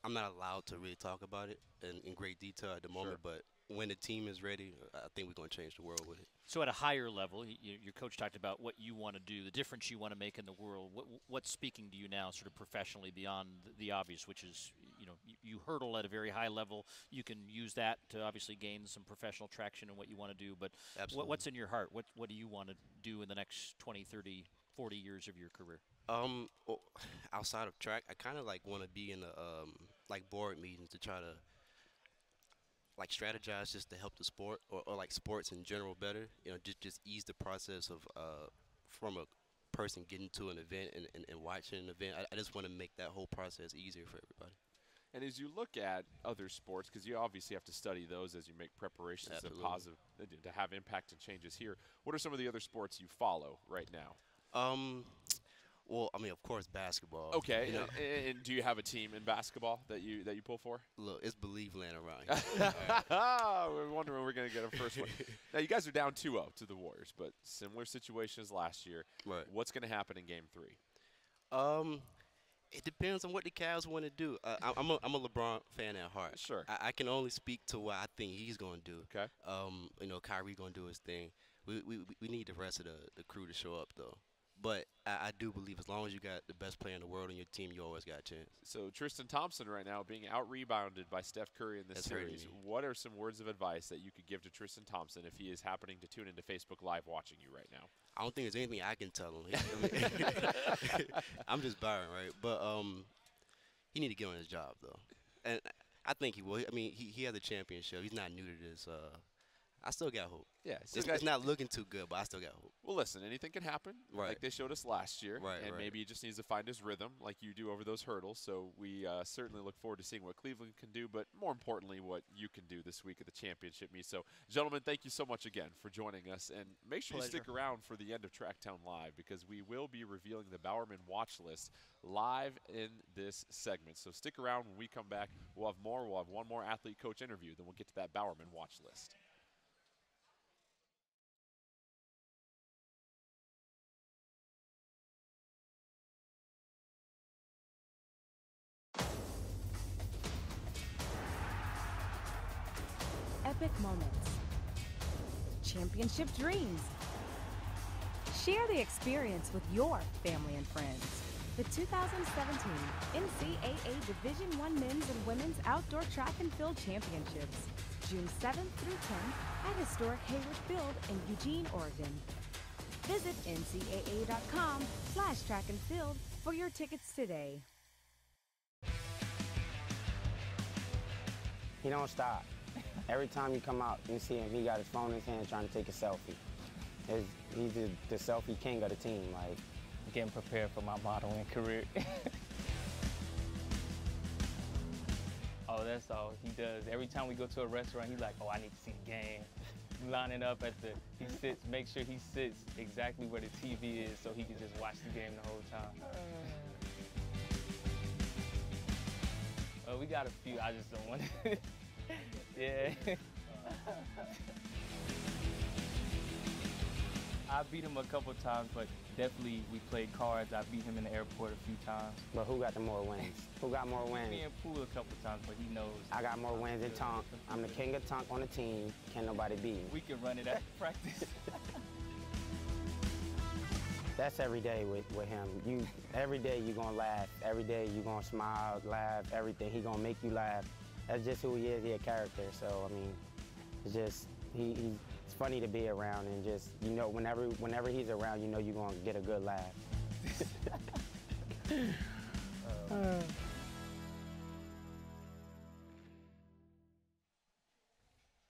I'm not allowed to really talk about it in great detail at the moment, but when the team is ready, I think we're going to change the world with it. So at a higher level, your coach talked about what you want to do, the difference you want to make in the world. What's speaking to you now sort of professionally beyond the obvious, which is, you know, you hurdle at a very high level. You can use that to obviously gain some professional traction in what you want to do. But what's in your heart? What do you want to do in the next 20, 30, 40 years of your career? Outside of track, I kind of like want to be in the like board meetings to try to like strategize just to help the sport or like sports in general better. You know, just ease the process of from a person getting to an event and watching an event. I just want to make that whole process easier for everybody. And as you look at other sports, because you obviously have to study those as you make preparations Absolutely. to positive to have impact and changes here. What are some of the other sports you follow right now? Well, I mean, of course, basketball. Okay. You know, and do you have a team in basketball that you pull for? look, it's Believe Land around here. We're wondering when we're going to get our first one. Now, you guys are down 2-0 to the Warriors, but similar situation as last year. Right. What's going to happen in Game 3? It depends on what the Cavs want to do. I'm a LeBron fan at heart. Sure. I can only speak to what I think he's going to do. Okay. You know, Kyrie going to do his thing. We need the rest of the crew to show up, though. But I do believe as long as you got the best player in the world on your team, you always got a chance. So Tristan Thompson right now being out-rebounded by Steph Curry in this That's hurting series. me. What are some words of advice that you could give to Tristan Thompson if he is happening to tune into Facebook Live watching you right now? I don't think there's anything I can tell him. I'm just Byron, right? But he need to get on his job, though. And I think he will. I mean, he has a championship. He's not new to this. I still got hope. Yeah, it's not looking too good, but I still got hope. Well, listen, anything can happen, Right. like they showed us last year, Right, and right. maybe he just needs to find his rhythm like you do over those hurdles. So we certainly look forward to seeing what Cleveland can do, but more importantly, what you can do this week at the championship meet. So, gentlemen, thank you so much again for joining us, and make sure you stick around for the end of TrackTown Live because we will be revealing the Bowerman watch list live in this segment. So stick around. When we come back, we'll have more. We'll have one more athlete coach interview, then we'll get to that Bowerman watch list. Epic moments, championship dreams. Share the experience with your family and friends. The 2017 NCAA Division I Men's and Women's Outdoor Track and Field Championships, June 7th through 10th at historic Hayward Field in Eugene, Oregon. Visit ncaa.com/trackandfield for your tickets today. He don't stop. Every time you come out, you see him, he got his phone in his hand trying to take a selfie. He's the selfie king of the team. Like, getting prepared for my modeling career. Oh, that's all he does. Every time we go to a restaurant, he's like, oh, I need to see the game. Lining up make sure he sits exactly where the TV is so he can just watch the game the whole time. We got a few, I just don't want to. Yeah. I beat him a couple times, but definitely we played cards. I beat him in the airport a few times. But who got the more wins? Who got more wins? Me and Poole a couple times, but he knows. I got more wins than Tonk. I'm the king of Tonk on the team. Can't nobody beat me. We can run it at practice. That's every day with him. Every day you're gonna laugh. Every day you're gonna smile, laugh, everything. He gonna make you laugh. That's just who he is. He a character. So I mean, it's just it's funny to be around, and just whenever he's around, you're gonna get a good laugh.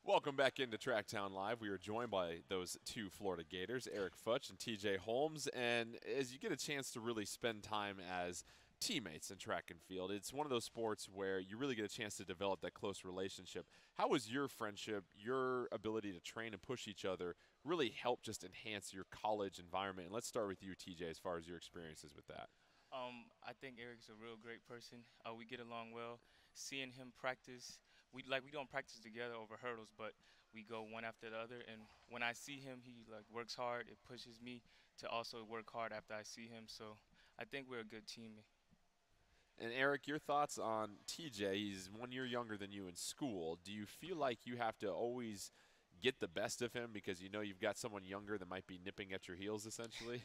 Welcome back into TrackTown Live. We are joined by those two Florida Gators, Eric Futch and TJ Holmes. And as you get a chance to really spend time as teammates in track and field, it's one of those sports where you really get a chance to develop that close relationship. How was your friendship, your ability to train and push each other, really help just enhance your college environment? And let's start with you, TJ, as far as your experiences with that. I think Eric's a real great person. We get along well. Seeing him practice, we don't practice together over hurdles, but we go one after the other. And when I see him, he works hard. It pushes me to also work hard after I see him. So I think we're a good team. And Eric, your thoughts on TJ? He's 1 year younger than you in school. Do you feel like you have to always get the best of him because you've got someone younger that might be nipping at your heels, essentially?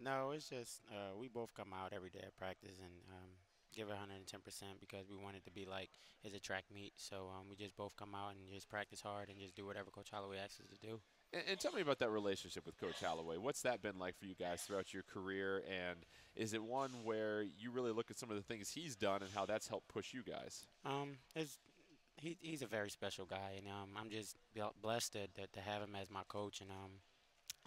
No, it's just we both come out every day at practice and give it 110% because we want it to be like it's a track meet. So we just both come out and just practice hard and just do whatever Coach Holloway asks us to do. And tell me about that relationship with Coach Holloway. What's that been like for you guys throughout your career? And is it one where you really look at some of the things he's done and how that's helped push you guys? He's a very special guy, and I'm just blessed to have him as my coach. And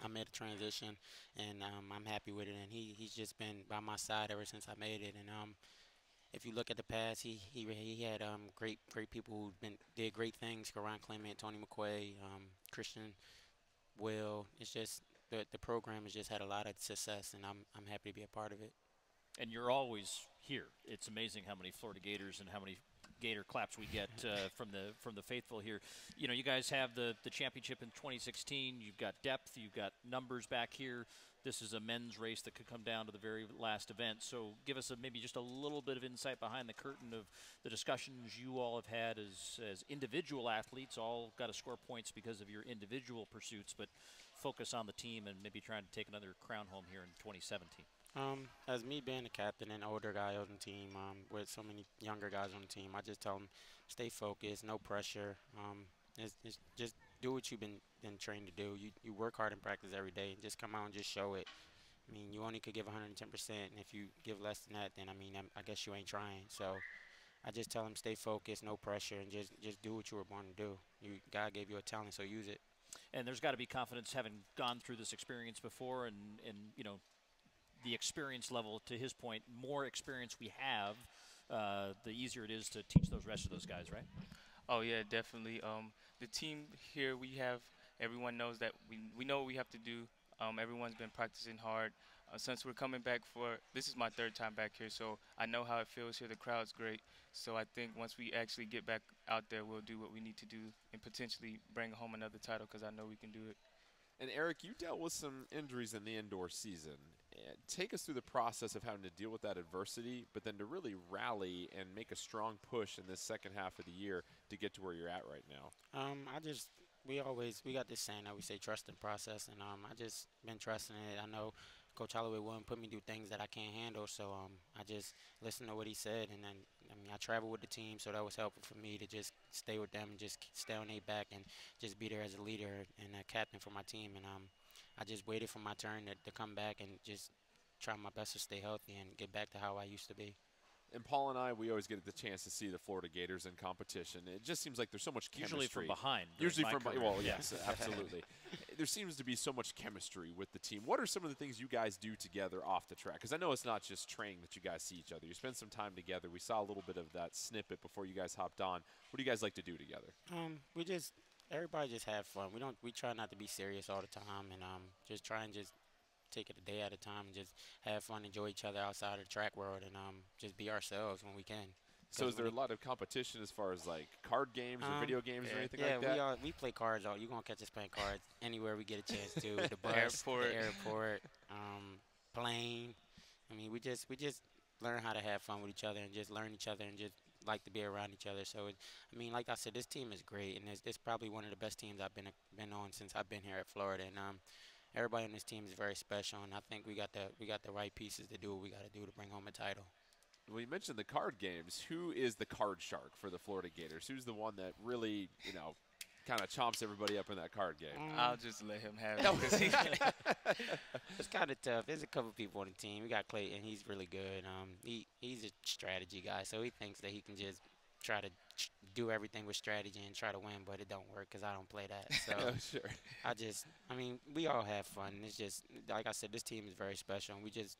I made a transition, and I'm happy with it. And he's just been by my side ever since I made it. And if you look at the past, he had great people who did great things. Karan Clement, Tony McQuay, Christian Will. It's just the program has just had a lot of success, and I'm happy to be a part of it. And you're always here. It's amazing how many Florida Gators and how many Gator claps we get from the faithful here. You know, you guys have the championship in 2016. You've got depth. You've got numbers back here. This is a men's race that could come down to the very last event. So give us maybe just a little bit of insight behind the curtain of the discussions you all have had as individual athletes. All got to score points because of your individual pursuits, but focus on the team and maybe trying to take another crown home here in 2017. As me being the captain and older guy on the team, with so many younger guys on the team, I just tell them stay focused, no pressure. It's just do what you've been trained to do. You work hard in practice every day, and just come out and just show it. I mean, you only could give 110%, and if you give less than that, then I guess you ain't trying. So I just tell them stay focused, no pressure, and just do what you were born to do. God gave you a talent, so use it. And there's got to be confidence having gone through this experience before, and you know, the experience level, to his point, more experience we have, the easier it is to teach those rest of those guys, right? Oh, yeah, definitely. The team here, everyone knows that we know what we have to do. Everyone's been practicing hard. Since we're coming back this is my third time back here, so I know how it feels here. The crowd's great. So I think once we actually get back out there, we'll do what we need to do and potentially bring home another title, because I know we can do it. And Eric, you dealt with some injuries in the indoor season. Take us through the process of having to deal with that adversity, but then to really rally and make a strong push in this second half of the year to get to where you're at right now. We got this saying that we say trust in process, and I just been trusting it. I know Coach Holloway wouldn't put me through things that I can't handle, so I just listened to what he said, and then I traveled with the team, so that was helpful for me to just stay with them and just stay on their back and just be there as a leader and a captain for my team. And I just waited for my turn to come back and just try my best to stay healthy and get back to how I used to be. And Paul and I, we always get the chance to see the Florida Gators in competition. It just seems like there's so much chemistry. Usually from behind. Usually from behind. Well, yes, absolutely. There seems to be so much chemistry with the team. What are some of the things you guys do together off the track? Because I know it's not just training that you guys see each other. You spend some time together. We saw a little bit of that snippet before you guys hopped on. What do you guys like to do together? Everybody just have fun. We try not to be serious all the time, and just try and just take it a day at a time and just have fun, enjoy each other outside of the track world, and just be ourselves when we can. So is there a lot of competition as far as like card games or video games or anything like that? Yeah, we play cards. You're going to catch us playing cards anywhere we get a chance to. The bus, the airport, plane. I mean, we just learn how to have fun with each other and just learn each other and just like to be around each other. So, like I said, this team is great, and it's probably one of the best teams I've been on since I've been here at Florida. And everybody on this team is very special, and I think we got the right pieces to do what we got to do to bring home a title. Well, you mentioned the card games. Who is the card shark for the Florida Gators? Who's the one that really, kind of chomps everybody up in that card game? I'll just let him have it. It's kind of tough. There's a couple people on the team. We got Clayton. He's really good. He's a strategy guy, so he thinks that he can just try to do everything with strategy and try to win, but it don't work because I don't play that. So sure. We all have fun. It's just, like I said, this team is very special, and we just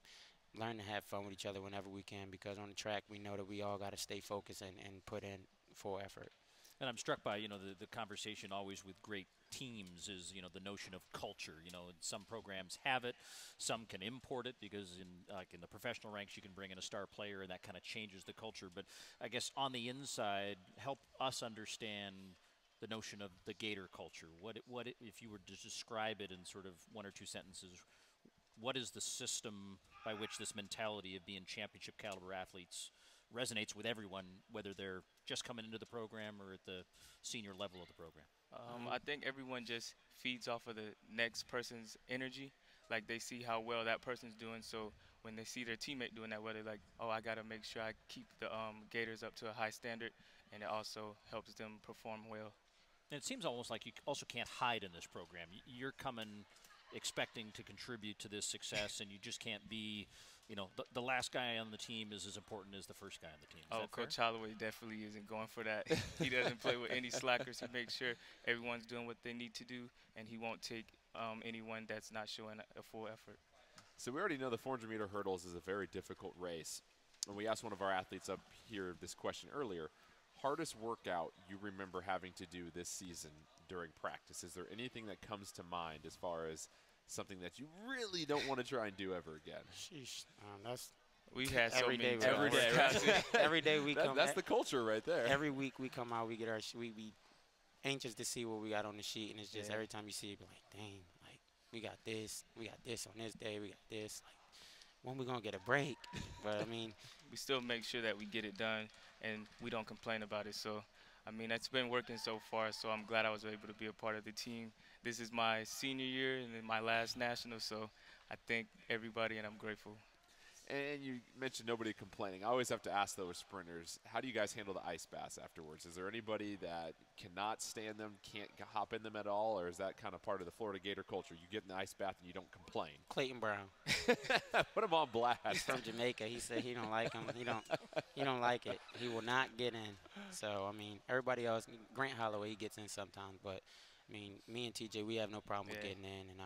learn to have fun with each other whenever we can, because on the track we know that we all got to stay focused and put in full effort. And I'm struck by, the conversation always with great teams is, the notion of culture. Some programs have it, some can import it because in the professional ranks you can bring in a star player and that kind of changes the culture. But I guess on the inside, help us understand the notion of the Gator culture. What if you were to describe it in sort of one or two sentences, what is the system by which this mentality of being championship caliber athletes resonates with everyone, whether they're just coming into the program or at the senior level of the program? I think everyone just feeds off of the next person's energy. Like, they see how well that person's doing, so when they see their teammate doing that well, they're like, oh, I got to make sure I keep the Gators up to a high standard, and it also helps them perform well. And it seems almost like you also can't hide in this program. You're coming expecting to contribute to this success, and you just can't be, the last guy on the team is as important as the first guy on the team. Is that Coach fair? Holloway definitely isn't going for that. He doesn't play with any slackers. He makes sure everyone's doing what they need to do, and he won't take anyone that's not showing a full effort. So we already know the 400-meter hurdles is a very difficult race. And we asked one of our athletes up here this question earlier. Hardest workout you remember having to do this season during practice? Is there anything that comes to mind as far as something that you really don't want to try and do ever again? Sheesh. We had so every many day. Every day, right? Every day we come. That's the culture right there. Every week we come out, we get our we be anxious to see what we got on the sheet, and it's just every time you see it, be like, dang, like we got this on this day, we got this. Like, when we gonna get a break? But I mean, we still make sure that we get it done, and we don't complain about it. So, I mean, it's been working so far. So I'm glad I was able to be a part of the team. This is my senior year and then my last national. So I thank everybody, and I'm grateful. And you mentioned nobody complaining. I always have to ask those sprinters, how do you guys handle the ice baths afterwards? Is there anybody that cannot stand them, can't hop in them at all, or is that kind of part of the Florida Gator culture? You get in the ice bath and you don't complain. Clayton Brown. Put him on blast. He's from Jamaica. He said he don't like him. He don't like it. He will not get in. So, I mean, everybody else, Grant Holloway, he gets in sometimes, but I mean, me and TJ, we have no problem with getting in, and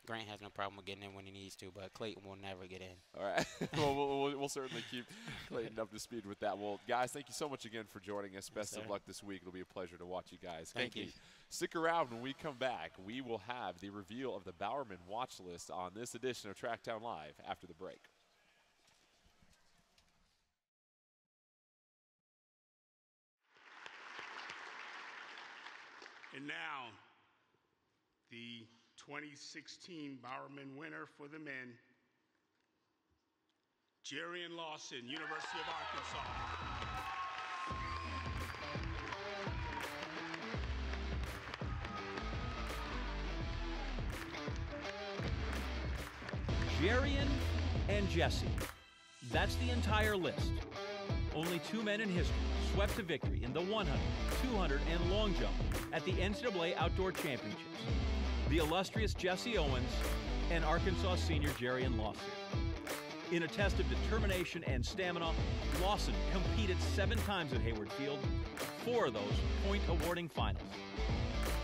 Grant has no problem with getting in when he needs to, but Clayton will never get in. All right. Well, we'll certainly keep Clayton up to speed with that. Well, guys, thank you so much again for joining us. Best of luck this week. It'll be a pleasure to watch you guys. Thank you. Stick around. When we come back, we will have the reveal of the Bowerman watch list on this edition of TrackTown Live after the break. And now, the 2016 Bowerman winner for the men, Jarian Lawson, University of Arkansas. Jarian and Jesse. That's the entire list. Only two men in history swept to victory in the 100, 200, and long jump at the NCAA Outdoor Championships. The illustrious Jesse Owens and Arkansas senior Jarian Lawson. In a test of determination and stamina, Lawson competed 7 times at Hayward Field, 4 of those point-awarding finals.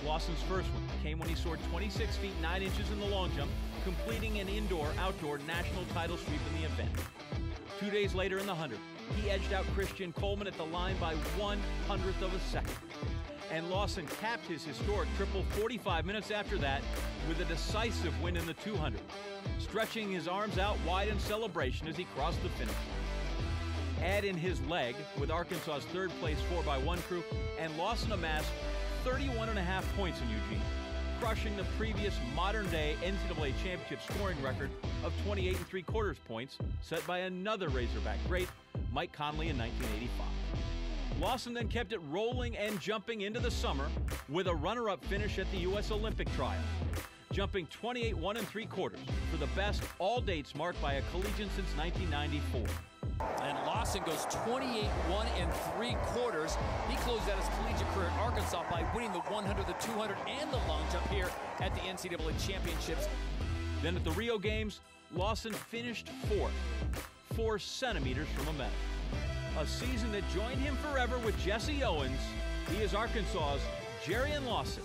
Lawson's first one came when he soared 26 feet 9 inches in the long jump, completing an indoor-outdoor national title sweep in the event. 2 days later in the 100, he edged out Christian Coleman at the line by 1/100th of a second. And Lawson capped his historic triple 45 minutes after that with a decisive win in the 200, stretching his arms out wide in celebration as he crossed the finish line. Add in his leg with Arkansas's third-place 4x1 crew, and Lawson amassed 31.5 points in Eugene, crushing the previous modern-day NCAA championship scoring record of 28 3/4 points set by another Razorback great, Mike Conley, in 1985. Lawson then kept it rolling and jumping into the summer with a runner-up finish at the U.S. Olympic trials, jumping 28 1 3/4 for the best all dates marked by a collegian since 1994. And Lawson goes 28 1 3/4. He closed out his collegiate career at Arkansas by winning the 100, the 200, and the long jump here at the NCAA Championships. Then at the Rio Games, Lawson finished 4th, 4 centimeters from a medal. A season that joined him forever with Jesse Owens. He is Arkansas's Jarian Lawson.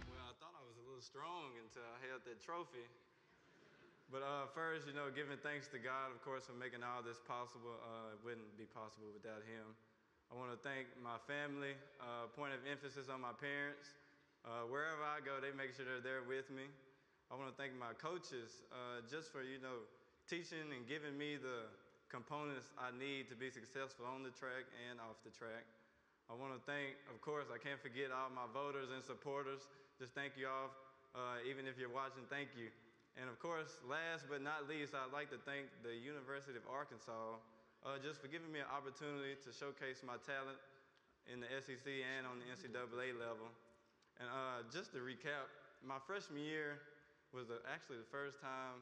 Well, I thought I was a little strong until I held that trophy. But first, giving thanks to God, of course, for making all this possible. It wouldn't be possible without him. I want to thank my family, point of emphasis on my parents. Wherever I go, they make sure they're there with me. I want to thank my coaches just for, teaching and giving me the components I need to be successful on the track and off the track. I want to thank, of course, I can't forget all my voters and supporters. Just thank you all. Even if you're watching, thank you. And of course, last but not least, I'd like to thank the University of Arkansas just for giving me an opportunity to showcase my talent in the SEC and on the NCAA level. And just to recap, my freshman year was actually the first time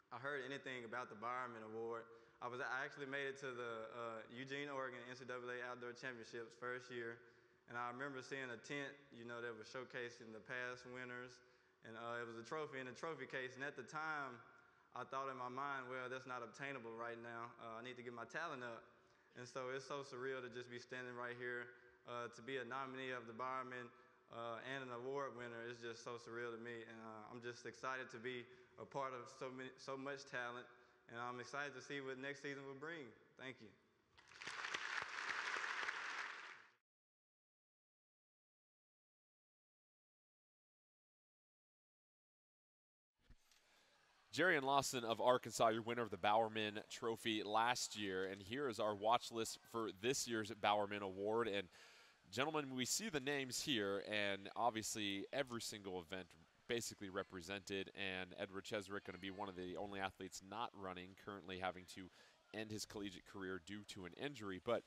I heard anything about the Bowerman Award. I actually made it to the Eugene, Oregon NCAA Outdoor Championships first year. And I remember seeing a tent, that was showcasing the past winners. And it was a trophy in a trophy case. And at the time, I thought in my mind, well, that's not obtainable right now. I need to get my talent up. And so it's so surreal to just be standing right here, to be a nominee of the Bowerman and an award winner is just so surreal to me. And I'm just excited to be a part of so much talent, and I'm excited to see what next season will bring. Thank you. Jarian Lawson of Arkansas, your winner of the Bowerman Trophy last year. And here is our watch list for this year's Bowerman Award. And gentlemen, we see the names here, and obviously every single event basically represented. And Edward Cheserick going to be one of the only athletes not running, currently having to end his collegiate career due to an injury. But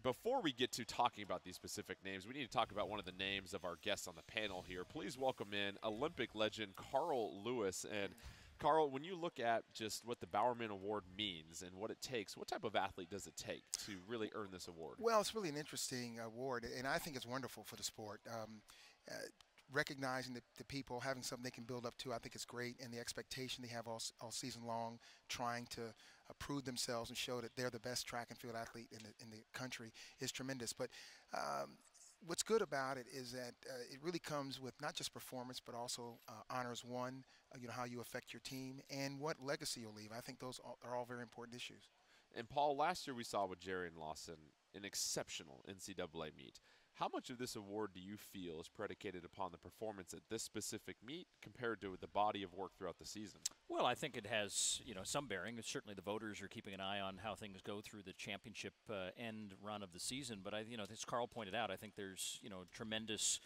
before we get to talking about these specific names, we need to talk about one of the names of our guests on the panel here. Please welcome in Olympic legend Carl Lewis. And Carl, when you look at just what the Bowerman Award means and what it takes, what type of athlete does it take to really earn this award? Well, it's really an interesting award, and I think it's wonderful for the sport. Recognizing the people, having something they can build up to, I think it's great, and the expectation they have all season long, trying to prove themselves and show that they're the best track and field athlete in the country is tremendous. But what's good about it is that it really comes with not just performance, but also honors won, how you affect your team, and what legacy you'll leave. I think those are all very important issues. And Paul, last year we saw with Jarian Lawson an exceptional NCAA meet. How much of this award do you feel is predicated upon the performance at this specific meet compared to the body of work throughout the season? Well, I think it has, some bearing. Certainly the voters are keeping an eye on how things go through the championship end run of the season. But, as Carl pointed out, I think there's, tremendous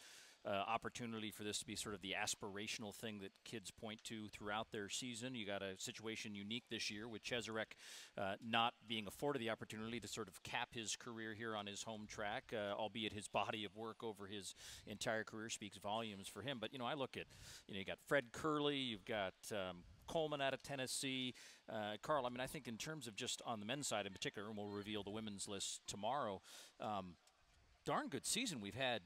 opportunity for this to be sort of the aspirational thing that kids point to throughout their season. You got a situation unique this year with Cheserick not being afforded the opportunity to sort of cap his career here on his home track, albeit his body of work over his entire career speaks volumes for him. But, I look at, you got Fred Curley, you've got Coleman out of Tennessee. Carl, I think in terms of just on the men's side in particular, and we'll reveal the women's list tomorrow, darn good season we've had.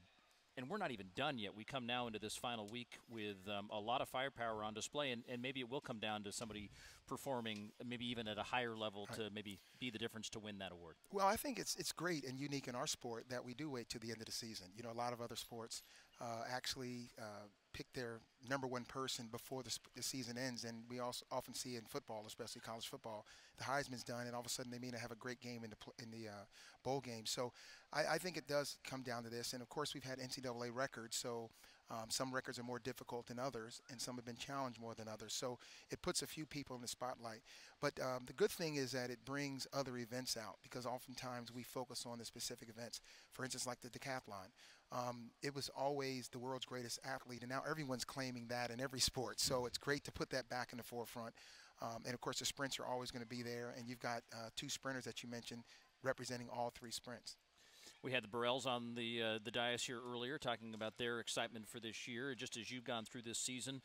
And we're not even done yet. We come now into this final week with a lot of firepower on display, and maybe it will come down to somebody performing maybe even at a higher level to maybe be the difference to win that award. Well, I think it's great and unique in our sport that we do wait to the end of the season. A lot of other sports actually pick their number one person before the season ends, and we also often see in football, especially college football, the Heisman's done, and all of a sudden they may not have a great game in the bowl game. So I think it does come down to this, and of course we've had NCAA records, so some records are more difficult than others, and some have been challenged more than others. So it puts a few people in the spotlight. But the good thing is that it brings other events out, because oftentimes we focus on the specific events. For instance, like the decathlon. It was always the world's greatest athlete, and now everyone's claiming that in every sport. So it's great to put that back in the forefront. And, of course, the sprints are always going to be there, and you've got two sprinters that you mentioned representing all three sprints. We had the Burrells on the dais here earlier talking about their excitement for this year, just as you've gone through this season.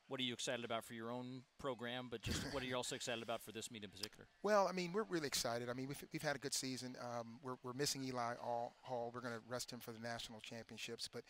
What are you excited about for your own program, but just what are you also excited about for this meet in particular? Well, we're really excited. We've had a good season. We're missing Eli Hall. We're going to rest him for the national championships. But,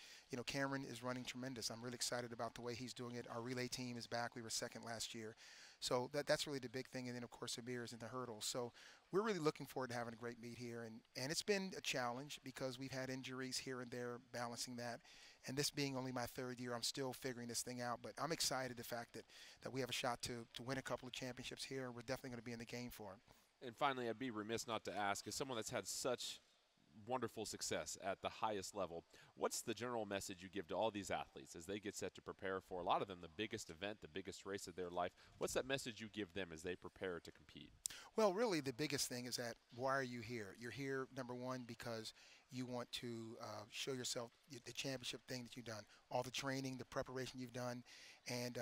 Cameron is running tremendous. I'm really excited about the way he's doing it. Our relay team is back. We were second last year. So that's really the big thing. And then, of course, Amir is in the hurdles. So we're really looking forward to having a great meet here. And it's been a challenge because we've had injuries here and there balancing that. And this being only my third year, I'm still figuring this thing out. But I'm excited the fact that we have a shot to win a couple of championships here. We're definitely going to be in the game for it. And finally, I'd be remiss not to ask, as someone that's had such wonderful success at the highest level, what's the general message you give to all these athletes as they get set to prepare for, a lot of them, the biggest event, the biggest race of their life? What's that message you give them as they prepare to compete? Well, really, the biggest thing is that why are you here? You're here, number one, because you want to show yourself the championship thing that you've done, all the training, the preparation you've done, and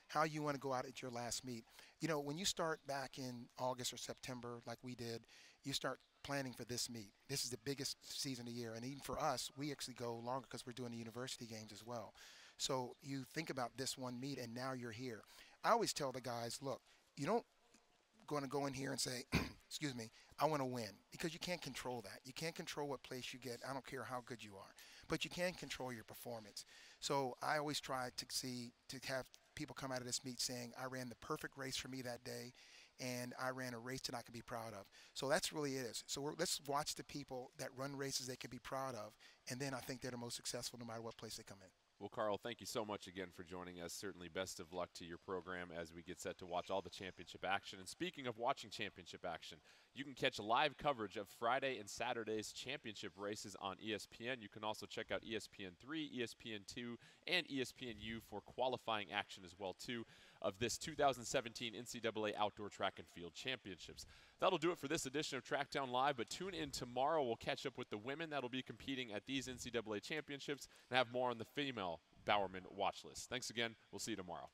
how you want to go out at your last meet. When you start back in August or September, like we did, you start planning for this meet. This is the biggest season of the year, and even for us, we actually go longer because we're doing the university games as well. So you think about this one meet, and now you're here. I always tell the guys, look, you don't going to go in here and say, excuse me, I want to win, because you can't control that. You can't control what place you get. I don't care how good you are, but you can control your performance. So I always try to have people come out of this meet saying, I ran the perfect race for me that day, and I ran a race that I can be proud of. So that's really it is. So let's watch the people that run races they can be proud of, and then I think they're the most successful no matter what place they come in. Well, Carl, thank you so much again for joining us. Certainly best of luck to your program as we get set to watch all the championship action. And speaking of watching championship action, you can catch live coverage of Friday and Saturday's championship races on ESPN. You can also check out ESPN3, ESPN2, and ESPNU for qualifying action as well, too, of this 2017 NCAA Outdoor Track and Field Championships. That'll do it for this edition of TrackTown Live, but tune in tomorrow. We'll catch up with the women that'll be competing at these NCAA championships and have more on the female Bowerman watch list. Thanks again. We'll see you tomorrow.